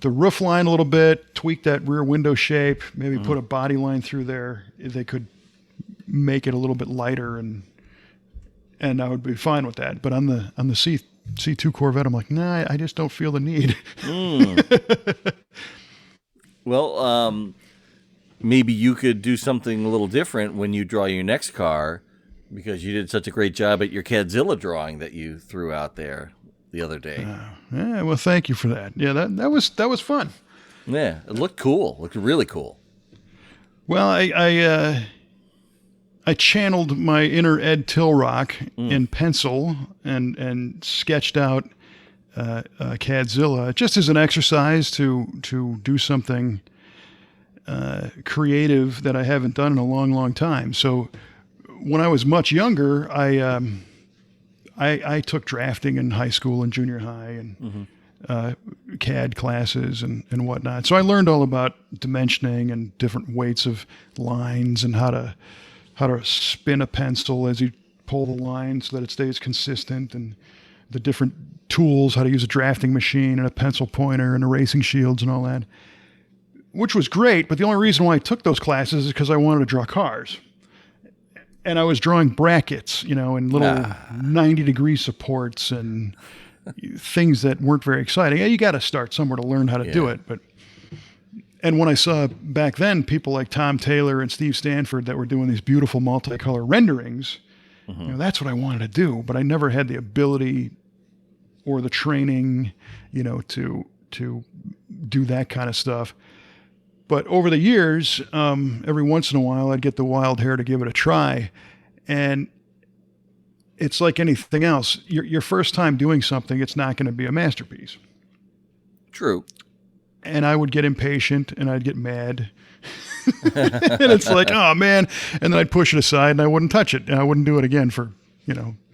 A: the roof line a little bit, tweak that rear window shape, maybe put a body line through there, they could make it a little bit lighter, and I would be fine with that. But on the C2 Corvette, I'm like, nah, I just don't feel the need.
B: Well, maybe you could do something a little different when you draw your next car, because you did such a great job at your Cadzilla drawing that you threw out there the other day.
A: Well, thank you for that. Yeah, that was fun.
B: Yeah, it looked cool. It looked really cool.
A: Well, I channeled my inner Ed Tilrock in pencil and sketched out Cadzilla just as an exercise to do something creative that I haven't done in a long, long time. So when I was much younger, I took drafting in high school and junior high and CAD classes and whatnot. So I learned all about dimensioning and different weights of lines and how to spin a pencil as you pull the line so that it stays consistent, and the different tools, how to use a drafting machine and a pencil pointer and erasing shields and all that, which was great. But the only reason why I took those classes is because I wanted to draw cars. And I was drawing brackets, and little 90-degree supports and things that weren't very exciting. You got to start somewhere to learn how to do it. And when I saw back then people like Tom Taylor and Steve Stanford that were doing these beautiful multicolor renderings, that's what I wanted to do. But I never had the ability or the training, to do that kind of stuff. But over the years, every once in a while, I'd get the wild hair to give it a try. And it's like anything else. Your first time doing something, it's not going to be a masterpiece.
B: True.
A: And I would get impatient and I'd get mad. And it's like, oh, man. And then I'd push it aside and I wouldn't touch it. And I wouldn't do it again for,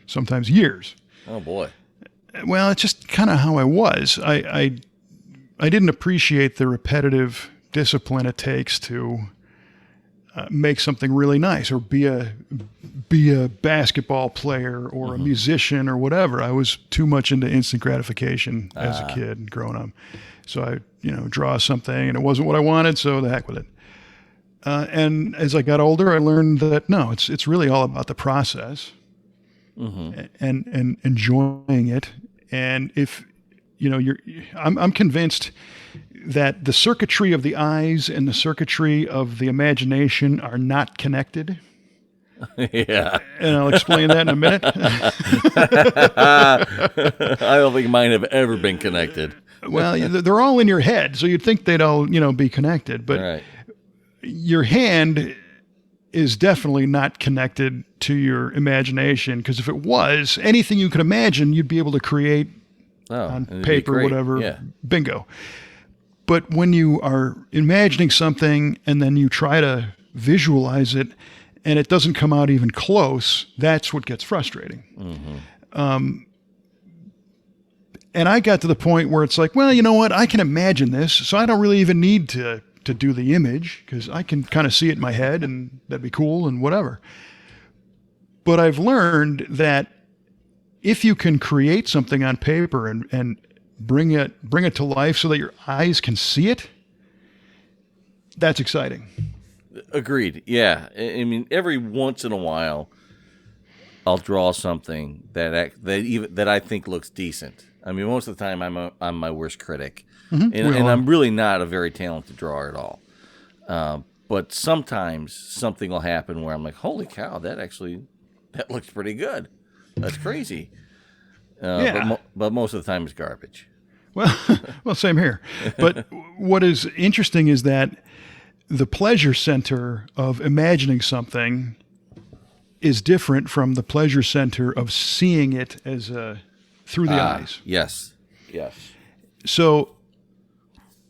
A: sometimes years.
B: Oh, boy.
A: Well, it's just kind of how I was. I didn't appreciate the repetitive discipline it takes to make something really nice, or be a basketball player or a musician or whatever. I was too much into instant gratification as a kid growing up. So I, draw something and it wasn't what I wanted, so the heck with it. And as I got older, I learned that no, it's really all about the process and enjoying it. And if I'm convinced that the circuitry of the eyes and the circuitry of the imagination are not connected.
B: Yeah.
A: And I'll explain that in a minute.
B: I don't think mine have ever been connected.
A: Well, they're all in your head, so you'd think they'd all, be connected. But your hand is definitely not connected to your imagination, because if it was, anything you could imagine, you'd be able to create on paper, whatever. Yeah. Bingo. But when you are imagining something and then you try to visualize it and it doesn't come out even close, that's what gets frustrating. And I got to the point where it's like, well, you know what? I can imagine this, so I don't really even need to do the image, because I can kind of see it in my head and that'd be cool and whatever. But I've learned that if you can create something on paper and bring it to life so that your eyes can see it, that's exciting.
B: Agreed. Yeah. I mean, every once in a while, I'll draw something that I think looks decent. I mean, most of the time I'm my worst critic, and I'm really not a very talented drawer at all. But sometimes something will happen where I'm like, holy cow, that looks pretty good. That's crazy. But most of the time it's garbage.
A: Well, same here. But what is interesting is that the pleasure center of imagining something is different from the pleasure center of seeing it as through the eyes.
B: Yes.
A: So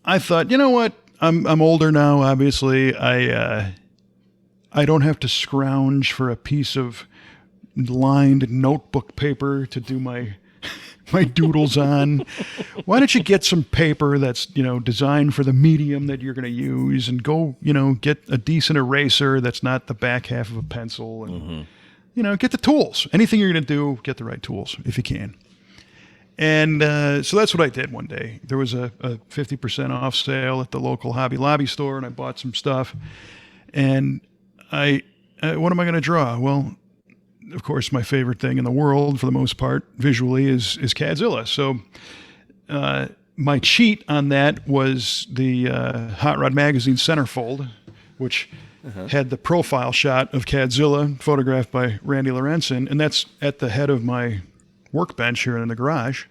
A: I thought, you know what? I'm older now. Obviously, I don't have to scrounge for a piece of lined notebook paper to do my doodles on. Why don't you get some paper that's, designed for the medium that you're going to use, and go, get a decent eraser that's not the back half of a pencil, and, get the tools. Anything you're going to do, get the right tools if you can. And so that's what I did one day. There was a 50% off sale at the local Hobby Lobby store, and I bought some stuff. And what am I going to draw? Well, of course, my favorite thing in the world, for the most part, visually, is Cadzilla. So my cheat on that was the Hot Rod Magazine centerfold, which had the profile shot of Cadzilla, photographed by Randy Lorenzen, and that's at the head of my workbench here in the garage.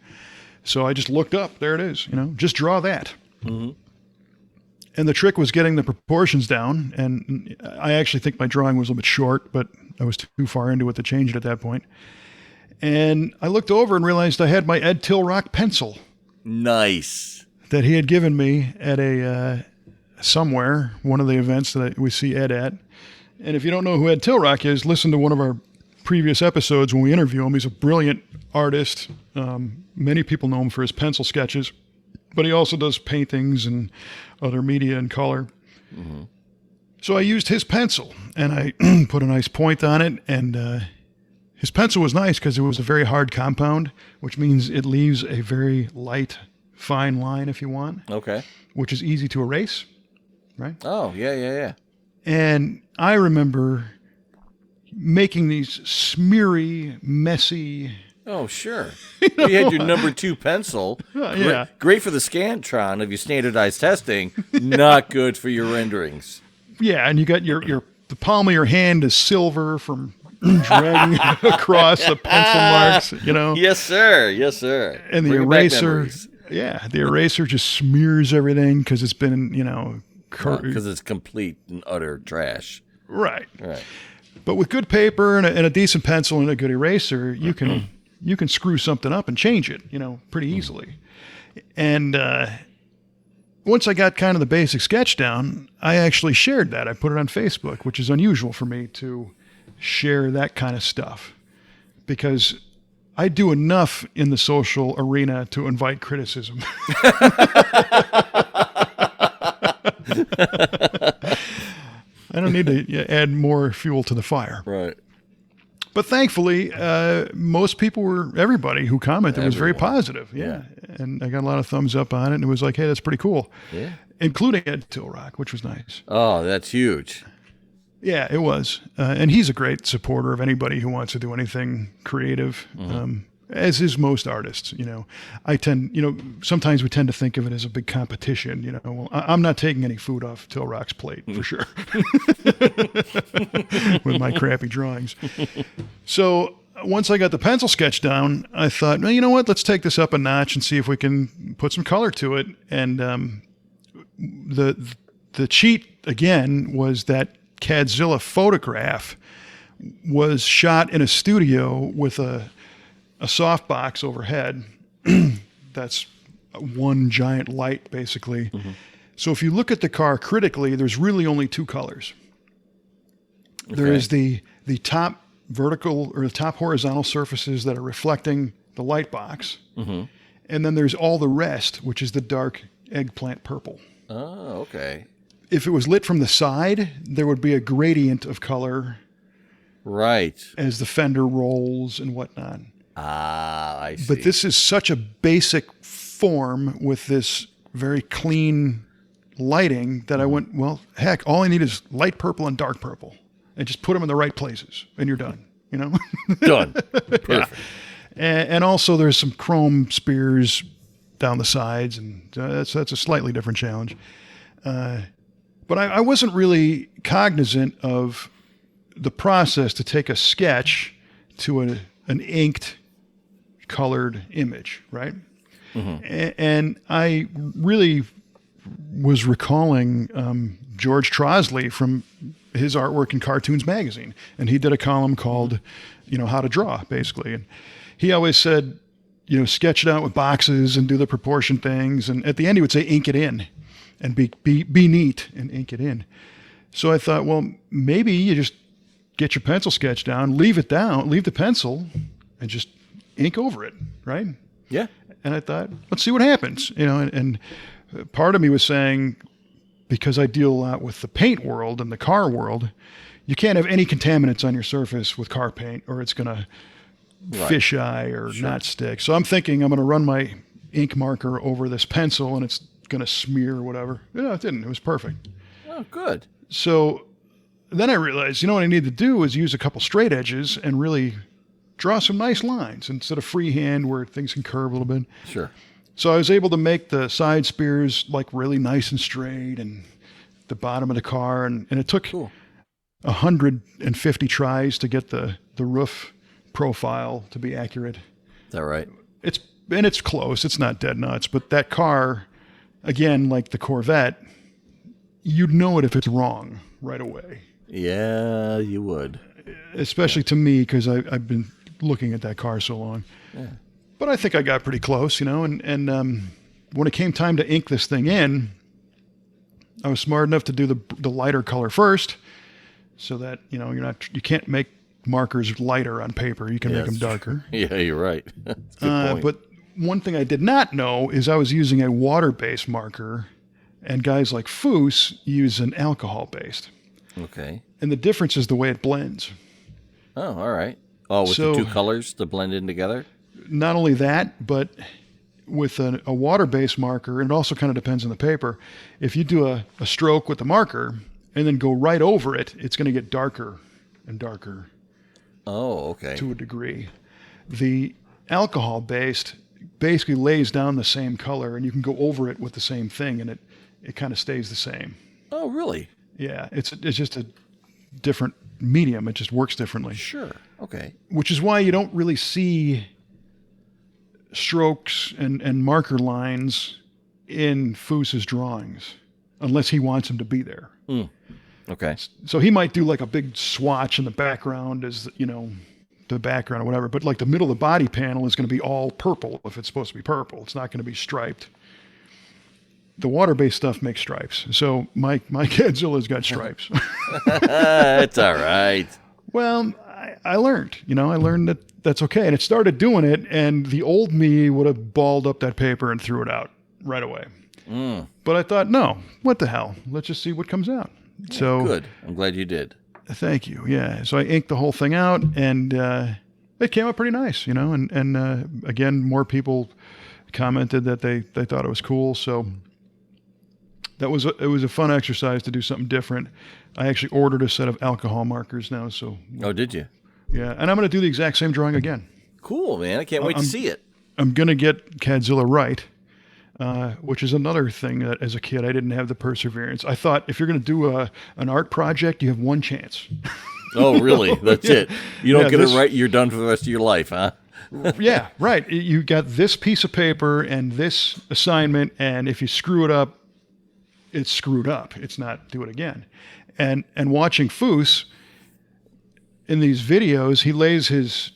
A: So I just looked up. There it is. Just draw that. And the trick was getting the proportions down. And I actually think my drawing was a little bit short, but I was too far into it to change it at that point. And I looked over and realized I had my Ed Tilrock pencil.
B: Nice.
A: That he had given me at one of the events that we see Ed at. And if you don't know who Ed Tilrock is, listen to one of our previous episodes when we interview him. He's a brilliant artist. Many people know him for his pencil sketches, but he also does paintings and other media and color. So I used his pencil, and I put a nice point on it, and his pencil was nice because it was a very hard compound, which means it leaves a very light, fine line if you want.
B: Okay.
A: Which is easy to erase, right?
B: Oh, yeah.
A: And I remember making these smeary, messy...
B: Oh, sure. You had your number 2 pencil.
A: Yeah.
B: Great for the Scantron of your standardized testing. Not good for your renderings.
A: Yeah, and you got the palm of your hand is silver from dragging across the pencil marks, you know?
B: Yes, sir. Yes, sir.
A: And the eraser, the eraser just smears everything because it's been, you know...
B: Because it's complete and utter trash.
A: Right. But with good paper and a decent pencil and a good eraser, you can screw something up and change it, you know, pretty easily. And once I got kind of the basic sketch down, I actually shared that. I put it on Facebook, which is unusual for me to share that kind of stuff because I do enough in the social arena to invite criticism. I don't need to add more fuel to the fire.
B: Right.
A: But thankfully, everybody who commented was very positive. Yeah. And I got a lot of thumbs up on it. And it was like, hey, that's pretty cool.
B: Yeah.
A: Including Ed Tilrock, which was nice.
B: Oh, that's huge.
A: Yeah, it was. And he's a great supporter of anybody who wants to do anything creative. As is most artists, you know. Sometimes we tend to think of it as a big competition, you know. Well, I'm not taking any food off Tilrock's plate, for sure, with my crappy drawings. So once I got the pencil sketch down, I thought, well, you know what, let's take this up a notch and see if we can put some color to it. And the cheat, again, was that Cadzilla photograph was shot in a studio with a softbox overhead. That's one giant light, basically. So if you look at the car critically, there's really only 2 colors. Okay. There is the top vertical or the top horizontal surfaces that are reflecting the light box. And then there's all the rest, which is the dark eggplant purple.
B: Oh, okay.
A: If it was lit from the side, there would be a gradient of color.
B: Right.
A: As the fender rolls and whatnot.
B: I see.
A: But this is such a basic form with this very clean lighting that I went, well, heck, all I need is light purple and dark purple. And just put them in the right places, and you're done, you know?
B: Done. Perfect.
A: Yeah. And also there's some chrome spears down the sides, and that's a slightly different challenge. But I wasn't really cognizant of the process to take a sketch to an inked colored image, right? And I really was recalling George Trosley from his artwork in Cartoons Magazine. And he did a column called, How to Draw, basically. And he always said, sketch it out with boxes and do the proportion things. And at the end, he would say, ink it in and be neat and ink it in. So I thought, well, maybe you just get your pencil sketch down, leave the pencil, and just ink over it, right?
B: Yeah.
A: And I thought, let's see what happens, and part of me was saying, because I deal a lot with the paint world and the car world, you can't have any contaminants on your surface with car paint or it's going to fisheye or not stick. So I'm thinking I'm going to run my ink marker over this pencil and it's going to smear or whatever. No, it didn't. It was perfect.
B: Oh, good.
A: So then I realized, what I need to do is use a couple straight edges and really draw some nice lines instead of freehand where things can curve a little bit.
B: Sure.
A: So I was able to make the side spears like really nice and straight and the bottom of the car. And it took 150 tries to get the roof profile to be accurate.
B: Is that right?
A: It's close. It's not dead nuts. But that car, again, like the Corvette, you'd know it if it's wrong right away.
B: Yeah, you would.
A: Especially to me, because I've been looking at that car so long. Yeah. But I think I got pretty close, and when it came time to ink this thing in, I was smart enough to do the lighter color first, so that you can't make markers lighter on paper. You can make them darker.
B: Yeah, you're right. That's a good point.
A: But one thing I did not know is I was using a water-based marker, and guys like Foose use an alcohol-based.
B: Okay.
A: And the difference is the way it blends.
B: Oh, all right. Oh, with the two colors to blend in together?
A: Not only that, but with a water-based marker, and it also kind of depends on the paper, if you do a stroke with the marker and then go right over it, it's going to get darker and darker.
B: Oh, okay.
A: To a degree. The alcohol-based basically lays down the same color, and you can go over it with the same thing, and it kind of stays the same.
B: Oh, really?
A: Yeah, it's just a different medium. It just works differently.
B: Sure. Okay.
A: Which is why you don't really see strokes and marker lines in Foose's drawings unless he wants them to be there.
B: Mm. Okay.
A: So he might do like a big swatch in the background as, the background or whatever, but like the middle of the body panel is going to be all purple if it's supposed to be purple. It's not going to be striped. The water-based stuff makes stripes. So my Godzilla's got stripes.
B: It's all right.
A: Well, I learned, I learned that that's okay. And it started doing it, and the old me would have balled up that paper and threw it out right away.
B: Mm.
A: But I thought, no, what the hell? Let's just see what comes out.
B: Yeah,
A: so
B: good. I'm glad you did.
A: Thank you. Yeah. So I inked the whole thing out, and it came out pretty nice, and again, more people commented that they thought it was cool. So it was a fun exercise to do something different. I actually ordered a set of alcohol markers now. So.
B: Oh, did you?
A: Yeah. And I'm going to do the exact same drawing again.
B: Cool, man. I can't wait to see it.
A: I'm going to get Godzilla right. Which is another thing that as a kid, I didn't have the perseverance. I thought if you're going to do an art project, you have one chance.
B: Oh, really? That's it. You don't get it right, you're done for the rest of your life, huh?
A: Yeah, right. You got this piece of paper and this assignment, and if you screw it up, it's screwed up. It's not do it again. And watching Foose in these videos, he lays his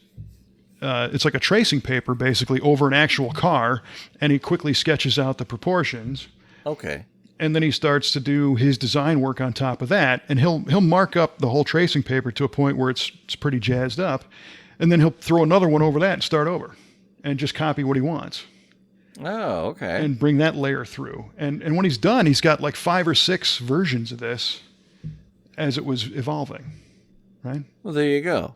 A: it's like a tracing paper basically over an actual car, and he quickly sketches out the proportions.
B: Okay.
A: And then he starts to do his design work on top of that, and he'll mark up the whole tracing paper to a point where it's pretty jazzed up, and then he'll throw another one over that and start over and just copy what he wants.
B: Oh, okay.
A: And bring that layer through. And when he's done, he's got like 5 or 6 versions of this as it was evolving, right?
B: Well, there you go.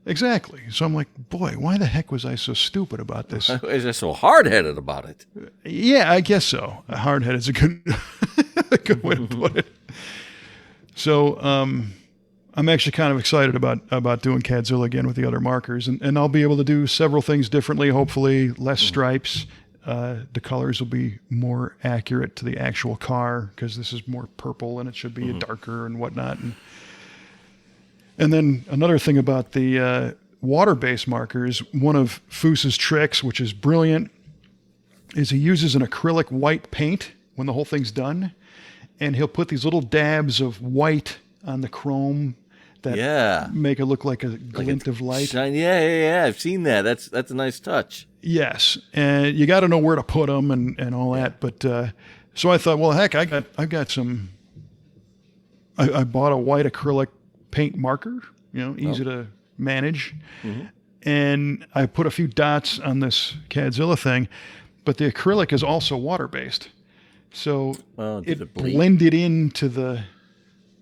A: Exactly. So I'm like, boy, why the heck was I so stupid about this?
B: Is I so hard-headed about it?
A: Yeah, I guess so. Hard-headed is a good way to put it. So I'm actually kind of excited about doing Godzilla again with the other markers, and I'll be able to do several things differently. Hopefully, less stripes. The colors will be more accurate to the actual car because this is more purple and it should be darker and whatnot. And then another thing about the water-based markers, one of Foose's tricks, which is brilliant, is he uses an acrylic white paint when the whole thing's done, and he'll put these little dabs of white on the chrome that make it look like a glint of light.
B: Shine. Yeah. I've seen that. That's a nice touch.
A: Yes, and you got to know where to put them and all that. But so I thought, well, heck, I've got some. I bought a white acrylic paint marker, easy to manage. Mm-hmm. And I put a few dots on this Godzilla thing, but the acrylic is also water-based. So it blended into the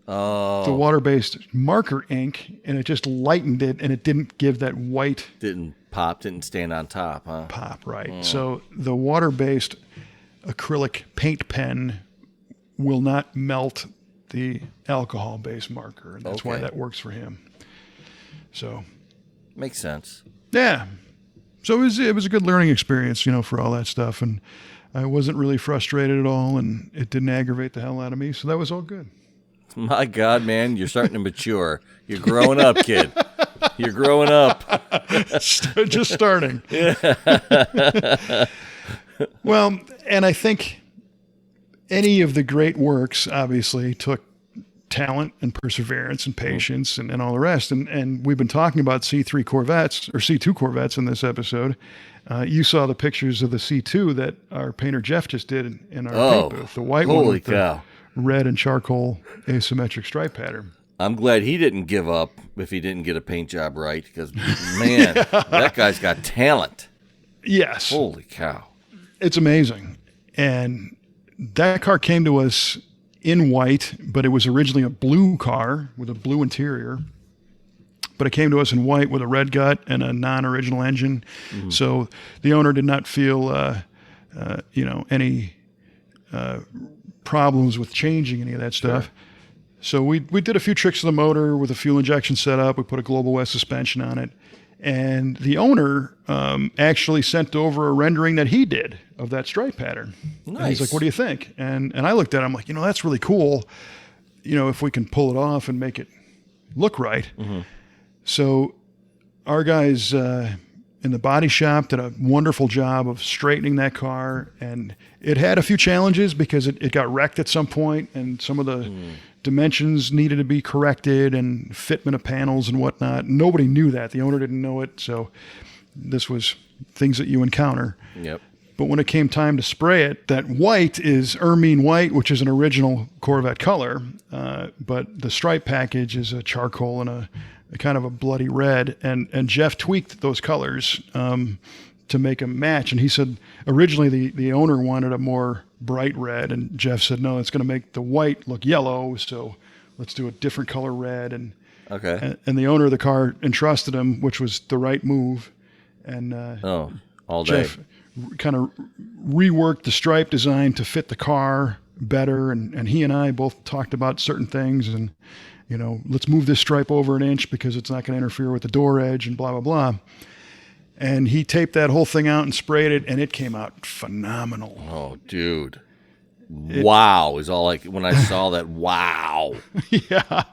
A: water-based marker ink, and it just lightened it, and it didn't give that white...
B: Didn't stand on top, huh?
A: Pop, right. So the water-based acrylic paint pen will not melt the alcohol-based marker, and that's why that works for him. So
B: makes sense.
A: Yeah. So it was a good learning experience, for all that stuff, and I wasn't really frustrated at all, and it didn't aggravate the hell out of me. So that was all good.
B: My God, man, you're starting to mature. You're growing up, kid. You're growing up.
A: Just starting. Well, and I think any of the great works obviously took talent and perseverance and patience and all the rest. And we've been talking about C3 Corvettes or C2 Corvettes in this episode. You saw the pictures of the C2 that our painter Jeff just did in our paint booth. The white one with the red and charcoal asymmetric stripe pattern.
B: I'm glad he didn't give up if he didn't get a paint job right because, man, that guy's got talent.
A: Yes.
B: Holy cow.
A: It's amazing. And that car came to us in white, but it was originally a blue car with a blue interior. but it came to us in white with a red gut and a non-original engine. So the owner did not feel, any problems with changing any of that stuff.
B: Sure.
A: So we did a few tricks to the motor with a fuel injection setup. We put a Global West suspension on it. And the owner actually sent over a rendering that he did of that stripe pattern.
B: Nice.
A: And he's like, what do you think? And I looked at it, I'm like, that's really cool. If we can pull it off and make it look right. So our guys in the body shop did a wonderful job of straightening that car. And it had a few challenges because it got wrecked at some point, and some of the dimensions needed to be corrected and fitment of panels and whatnot. Nobody knew that. The owner didn't know it. So this was things that you encounter.
B: Yep.
A: But when it came time to spray it, that white is ermine white, which is an original Corvette color. But the stripe package is a charcoal and a kind of a bloody red. And Jeff tweaked those colors to make them match. And he said originally the owner wanted a more bright red, and Jeff said, no, it's going to make the white look yellow, so let's do a different color red. And the owner of the car entrusted him, which was the right move. And
B: all day.
A: Jeff kind of reworked the stripe design to fit the car better, and he and I both talked about certain things, and let's move this stripe over an inch because it's not going to interfere with the door edge and blah blah blah. And he taped that whole thing out and sprayed it, and it came out phenomenal.
B: Oh, dude. Wow is all when I saw that. Wow.
A: Yeah.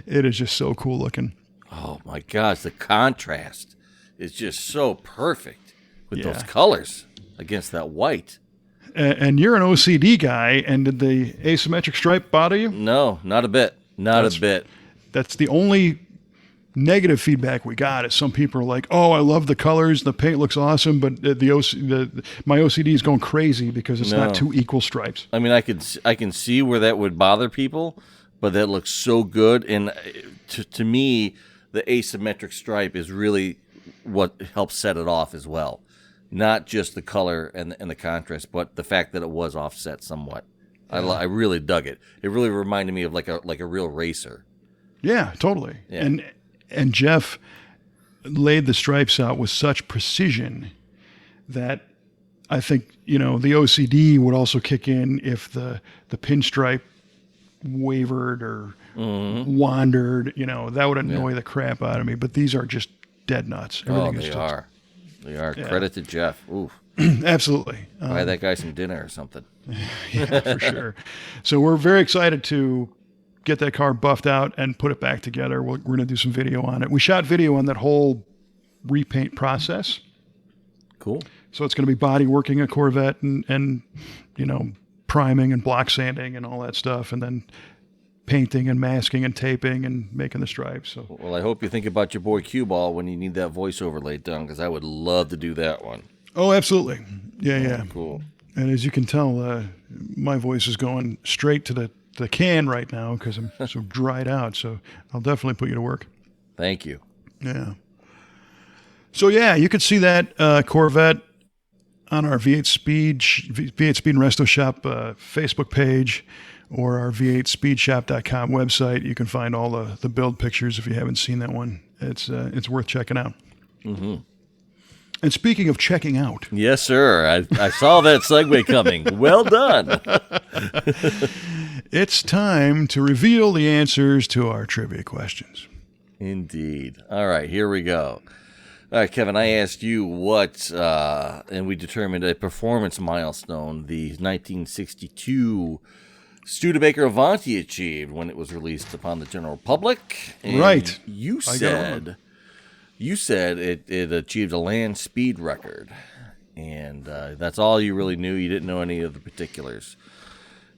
A: It is just so cool looking.
B: Oh, my gosh. The contrast is just so perfect with those colors against that white.
A: And you're an OCD guy, and did the asymmetric stripe bother you?
B: No, not a bit. Not a bit.
A: That's the only negative feedback we got. Is some people are like, "Oh, I love the colors, the paint looks awesome," but my OCD is going crazy because it's not two equal stripes.
B: I mean, I can see where that would bother people, but that looks so good. And to me, the asymmetric stripe is really what helps set it off as well. Not just the color and the contrast, but the fact that it was offset somewhat. Yeah. I really dug it. It really reminded me of like a real racer.
A: Yeah, totally. Yeah. And Jeff laid the stripes out with such precision that I think, the OCD would also kick in if the pinstripe wavered or wandered, that would annoy the crap out of me. But these are just dead nuts.
B: Everything they are. They are. Yeah. Credit to Jeff. Oof.
A: Absolutely.
B: Buy that guy some dinner or something.
A: Yeah, for sure. So we're very excited to get that car buffed out and put it back together. We're going to do some video on it. We shot video on that whole repaint process.
B: Cool.
A: So it's going to be body working a Corvette and priming and block sanding and all that stuff, and then painting and masking and taping and making the stripes. So,
B: well, I hope you think about your boy Cue Ball when you need that voiceover laid down, because I would love to do that one.
A: Oh, absolutely. Yeah.
B: Cool.
A: And as you can tell, my voice is going straight to the can right now because I'm so dried out. So I'll definitely put you to work.
B: Thank you.
A: Yeah. So you could see that Corvette on our V8 Speed and Resto Shop Facebook page, or our v8speedshop.com website. You can find all the build pictures if you haven't seen that one. It's worth checking out. Mm-hmm. And speaking of checking out.
B: Yes, sir. I saw that segue coming. Well done.
A: It's time to reveal the answers to our trivia questions.
B: Indeed. All right, here we go. All right, Kevin, I asked you what, and we determined a performance milestone the 1962 Studebaker Avanti achieved when it was released upon the general public. And
A: right.
B: You said it achieved a land speed record, and that's all you really knew. You didn't know any of the particulars.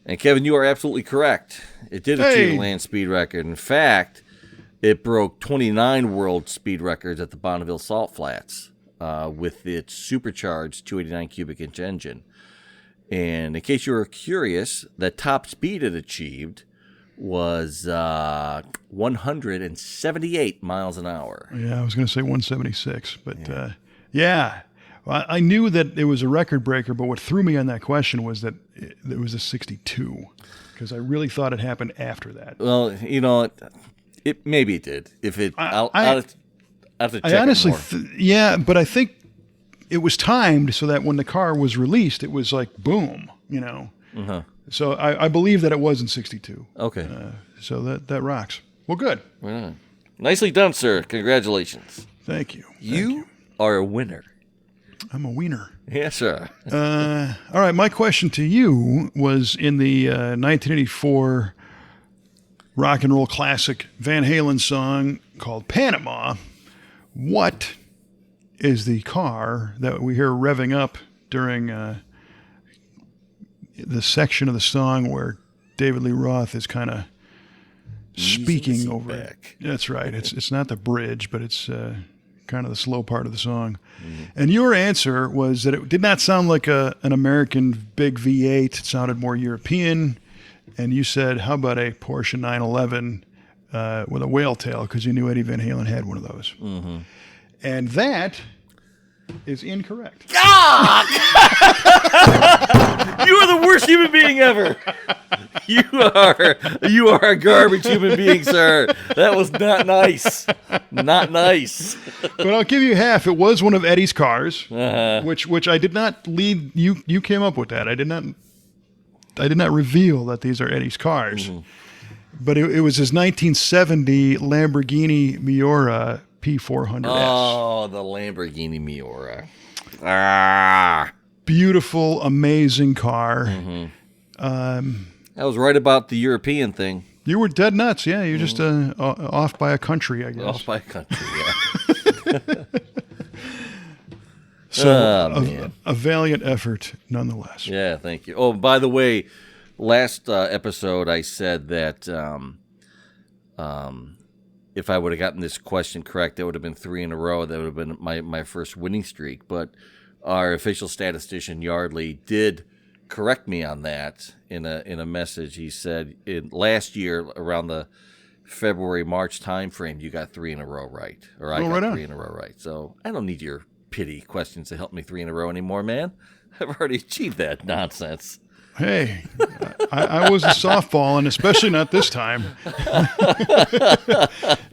B: And Kevin, you are absolutely correct. It did achieve a land speed record. In fact, it broke 29 world speed records at the Bonneville Salt Flats with its supercharged 289 cubic inch engine. And in case you were curious, the top speed it achieved was 178 miles an hour.
A: Yeah, I was going to say 176, but Well, I knew that it was a record breaker, but what threw me on that question was that it was a 62, because I really thought it happened after that.
B: Well, Maybe it did. If it, I'll have to check
A: I honestly,
B: it more.
A: yeah, but I think it was timed so that when the car was released, it was like boom,
B: Uh-huh.
A: So I believe that it was in '62.
B: Okay.
A: So that rocks. Well, good.
B: Right on. Nicely done, sir. Congratulations.
A: Thank you.
B: You are a winner.
A: I'm a wiener.
B: Yes, sir.
A: All right, my question to you was in the 1984 rock and roll classic Van Halen song called Panama. What is the car that we hear revving up during the section of the song where David Lee Roth is kind of speaking over it? That's right. It's not the bridge, but it's kind of the slow part of the song. Mm-hmm. And your answer was that it did not sound like an American big V8. It sounded more European. And you said, how about a Porsche 911 with a whale tail, because you knew Eddie Van Halen had one of those. Mm-hmm. And that is incorrect.
B: God! You are the worst human being ever. You are a garbage human being, sir. That was not nice. Not nice.
A: But I'll give you half. It was one of Eddie's cars, which I did not lead. You came up with that. I did not reveal that these are Eddie's cars. Mm-hmm. But it was his 1970 Lamborghini Miura P400S.
B: Oh, the Lamborghini Miura. Ah.
A: Beautiful, amazing car. Mm-hmm.
B: I was right about the European thing.
A: You were dead nuts, yeah. You're just off by a country, I guess.
B: Off by a country, yeah.
A: So, a valiant effort nonetheless.
B: Yeah, thank you. Oh, by the way, last episode I said that if I would have gotten this question correct, that would have been 3 in a row. That would have been my first winning streak. But our official statistician Yardley did correct me on that in a message. He said last year around the February-March time frame, you got 3 in a row right, or I got 3 in a row right. So I don't need your pity questions to help me 3 in a row anymore, man. I've already achieved that nonsense.
A: Hey, I was a softball, and especially not this time.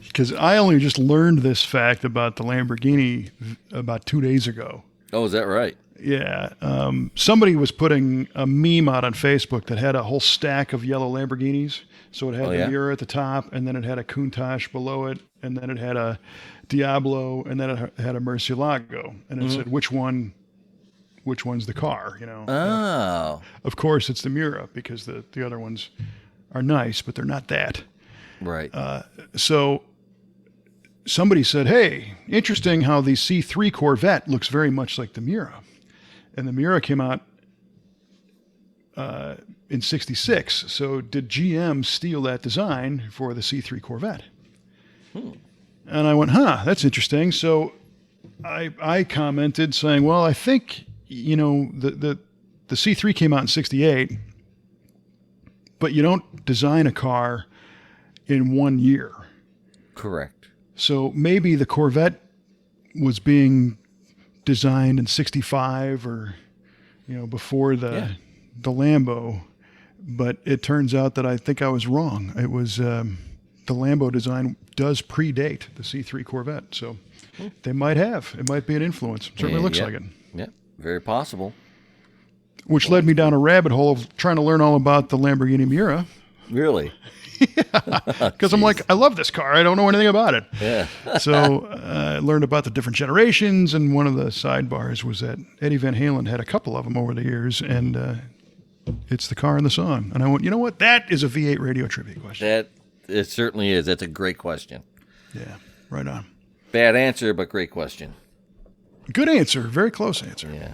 A: Because I only just learned this fact about the Lamborghini about 2 days ago.
B: Oh, is that right?
A: Yeah. Somebody was putting a meme out on Facebook that had a whole stack of yellow Lamborghinis. So it had the Miura at the top, and then it had a Countach below it, and then it had a Diablo, and then it had a Murcielago. And it said, which one's the car,
B: Oh.
A: Of course, it's the Miura, because the other ones are nice, but they're not that.
B: Right.
A: So somebody said, hey, interesting how the C3 Corvette looks very much like the Miura. And the Miura came out in '66. So did GM steal that design for the C3 Corvette? And I went, that's interesting. So I commented saying, well, I think, the C3 came out in '68, but you don't design a car in 1 year.
B: Correct.
A: So maybe the Corvette was being designed in '65 or, before the Lambo. But it turns out that I think I was wrong. It was the Lambo design does predate the C3 Corvette. So they might have. It might be an influence. It certainly looks like it.
B: Yeah, very possible.
A: Which led me down a rabbit hole of trying to learn all about the Lamborghini Miura.
B: Really?
A: Because I'm like, I love this car. I don't know anything about it.
B: Yeah.
A: So I learned about the different generations, and one of the sidebars was that Eddie Van Halen had a couple of them over the years, and it's the car in the song. And I went, you know what? That is a V8 radio trivia question.
B: It certainly is. That's a great question.
A: Yeah, right on.
B: Bad answer, but great question.
A: Good answer. Very close answer.
B: Yeah.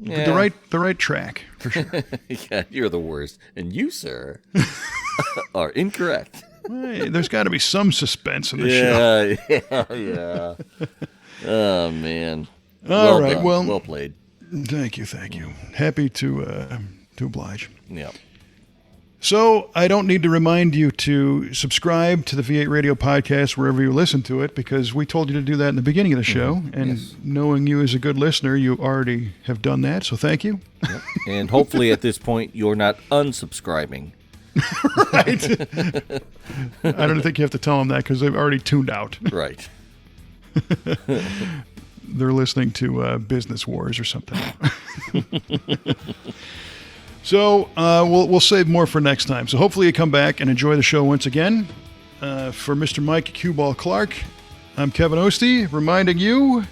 A: The right track, for sure.
B: Yeah, you're the worst. And you, sir, are incorrect.
A: Hey, there's got to be some suspense in the show.
B: Yeah. Oh, man.
A: All right.
B: Well played.
A: Thank you. Happy to oblige.
B: Yeah.
A: So I don't need to remind you to subscribe to the V8 Radio Podcast wherever you listen to it, because we told you to do that in the beginning of the show. And knowing you as a good listener, you already have done that. So thank you.
B: Yep. And hopefully at this point, you're not unsubscribing
A: Right. I don't think you have to tell them that because they've already tuned out.
B: Right.
A: They're listening to Business Wars or something. So we'll save more for next time. So hopefully you come back and enjoy the show once again. For Mr. Mike Q-Ball Clarke, I'm Kevin Oeste, reminding you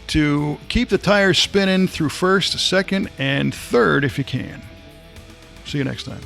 A: to keep the tires spinning through first, second, and third if you can. See you next time.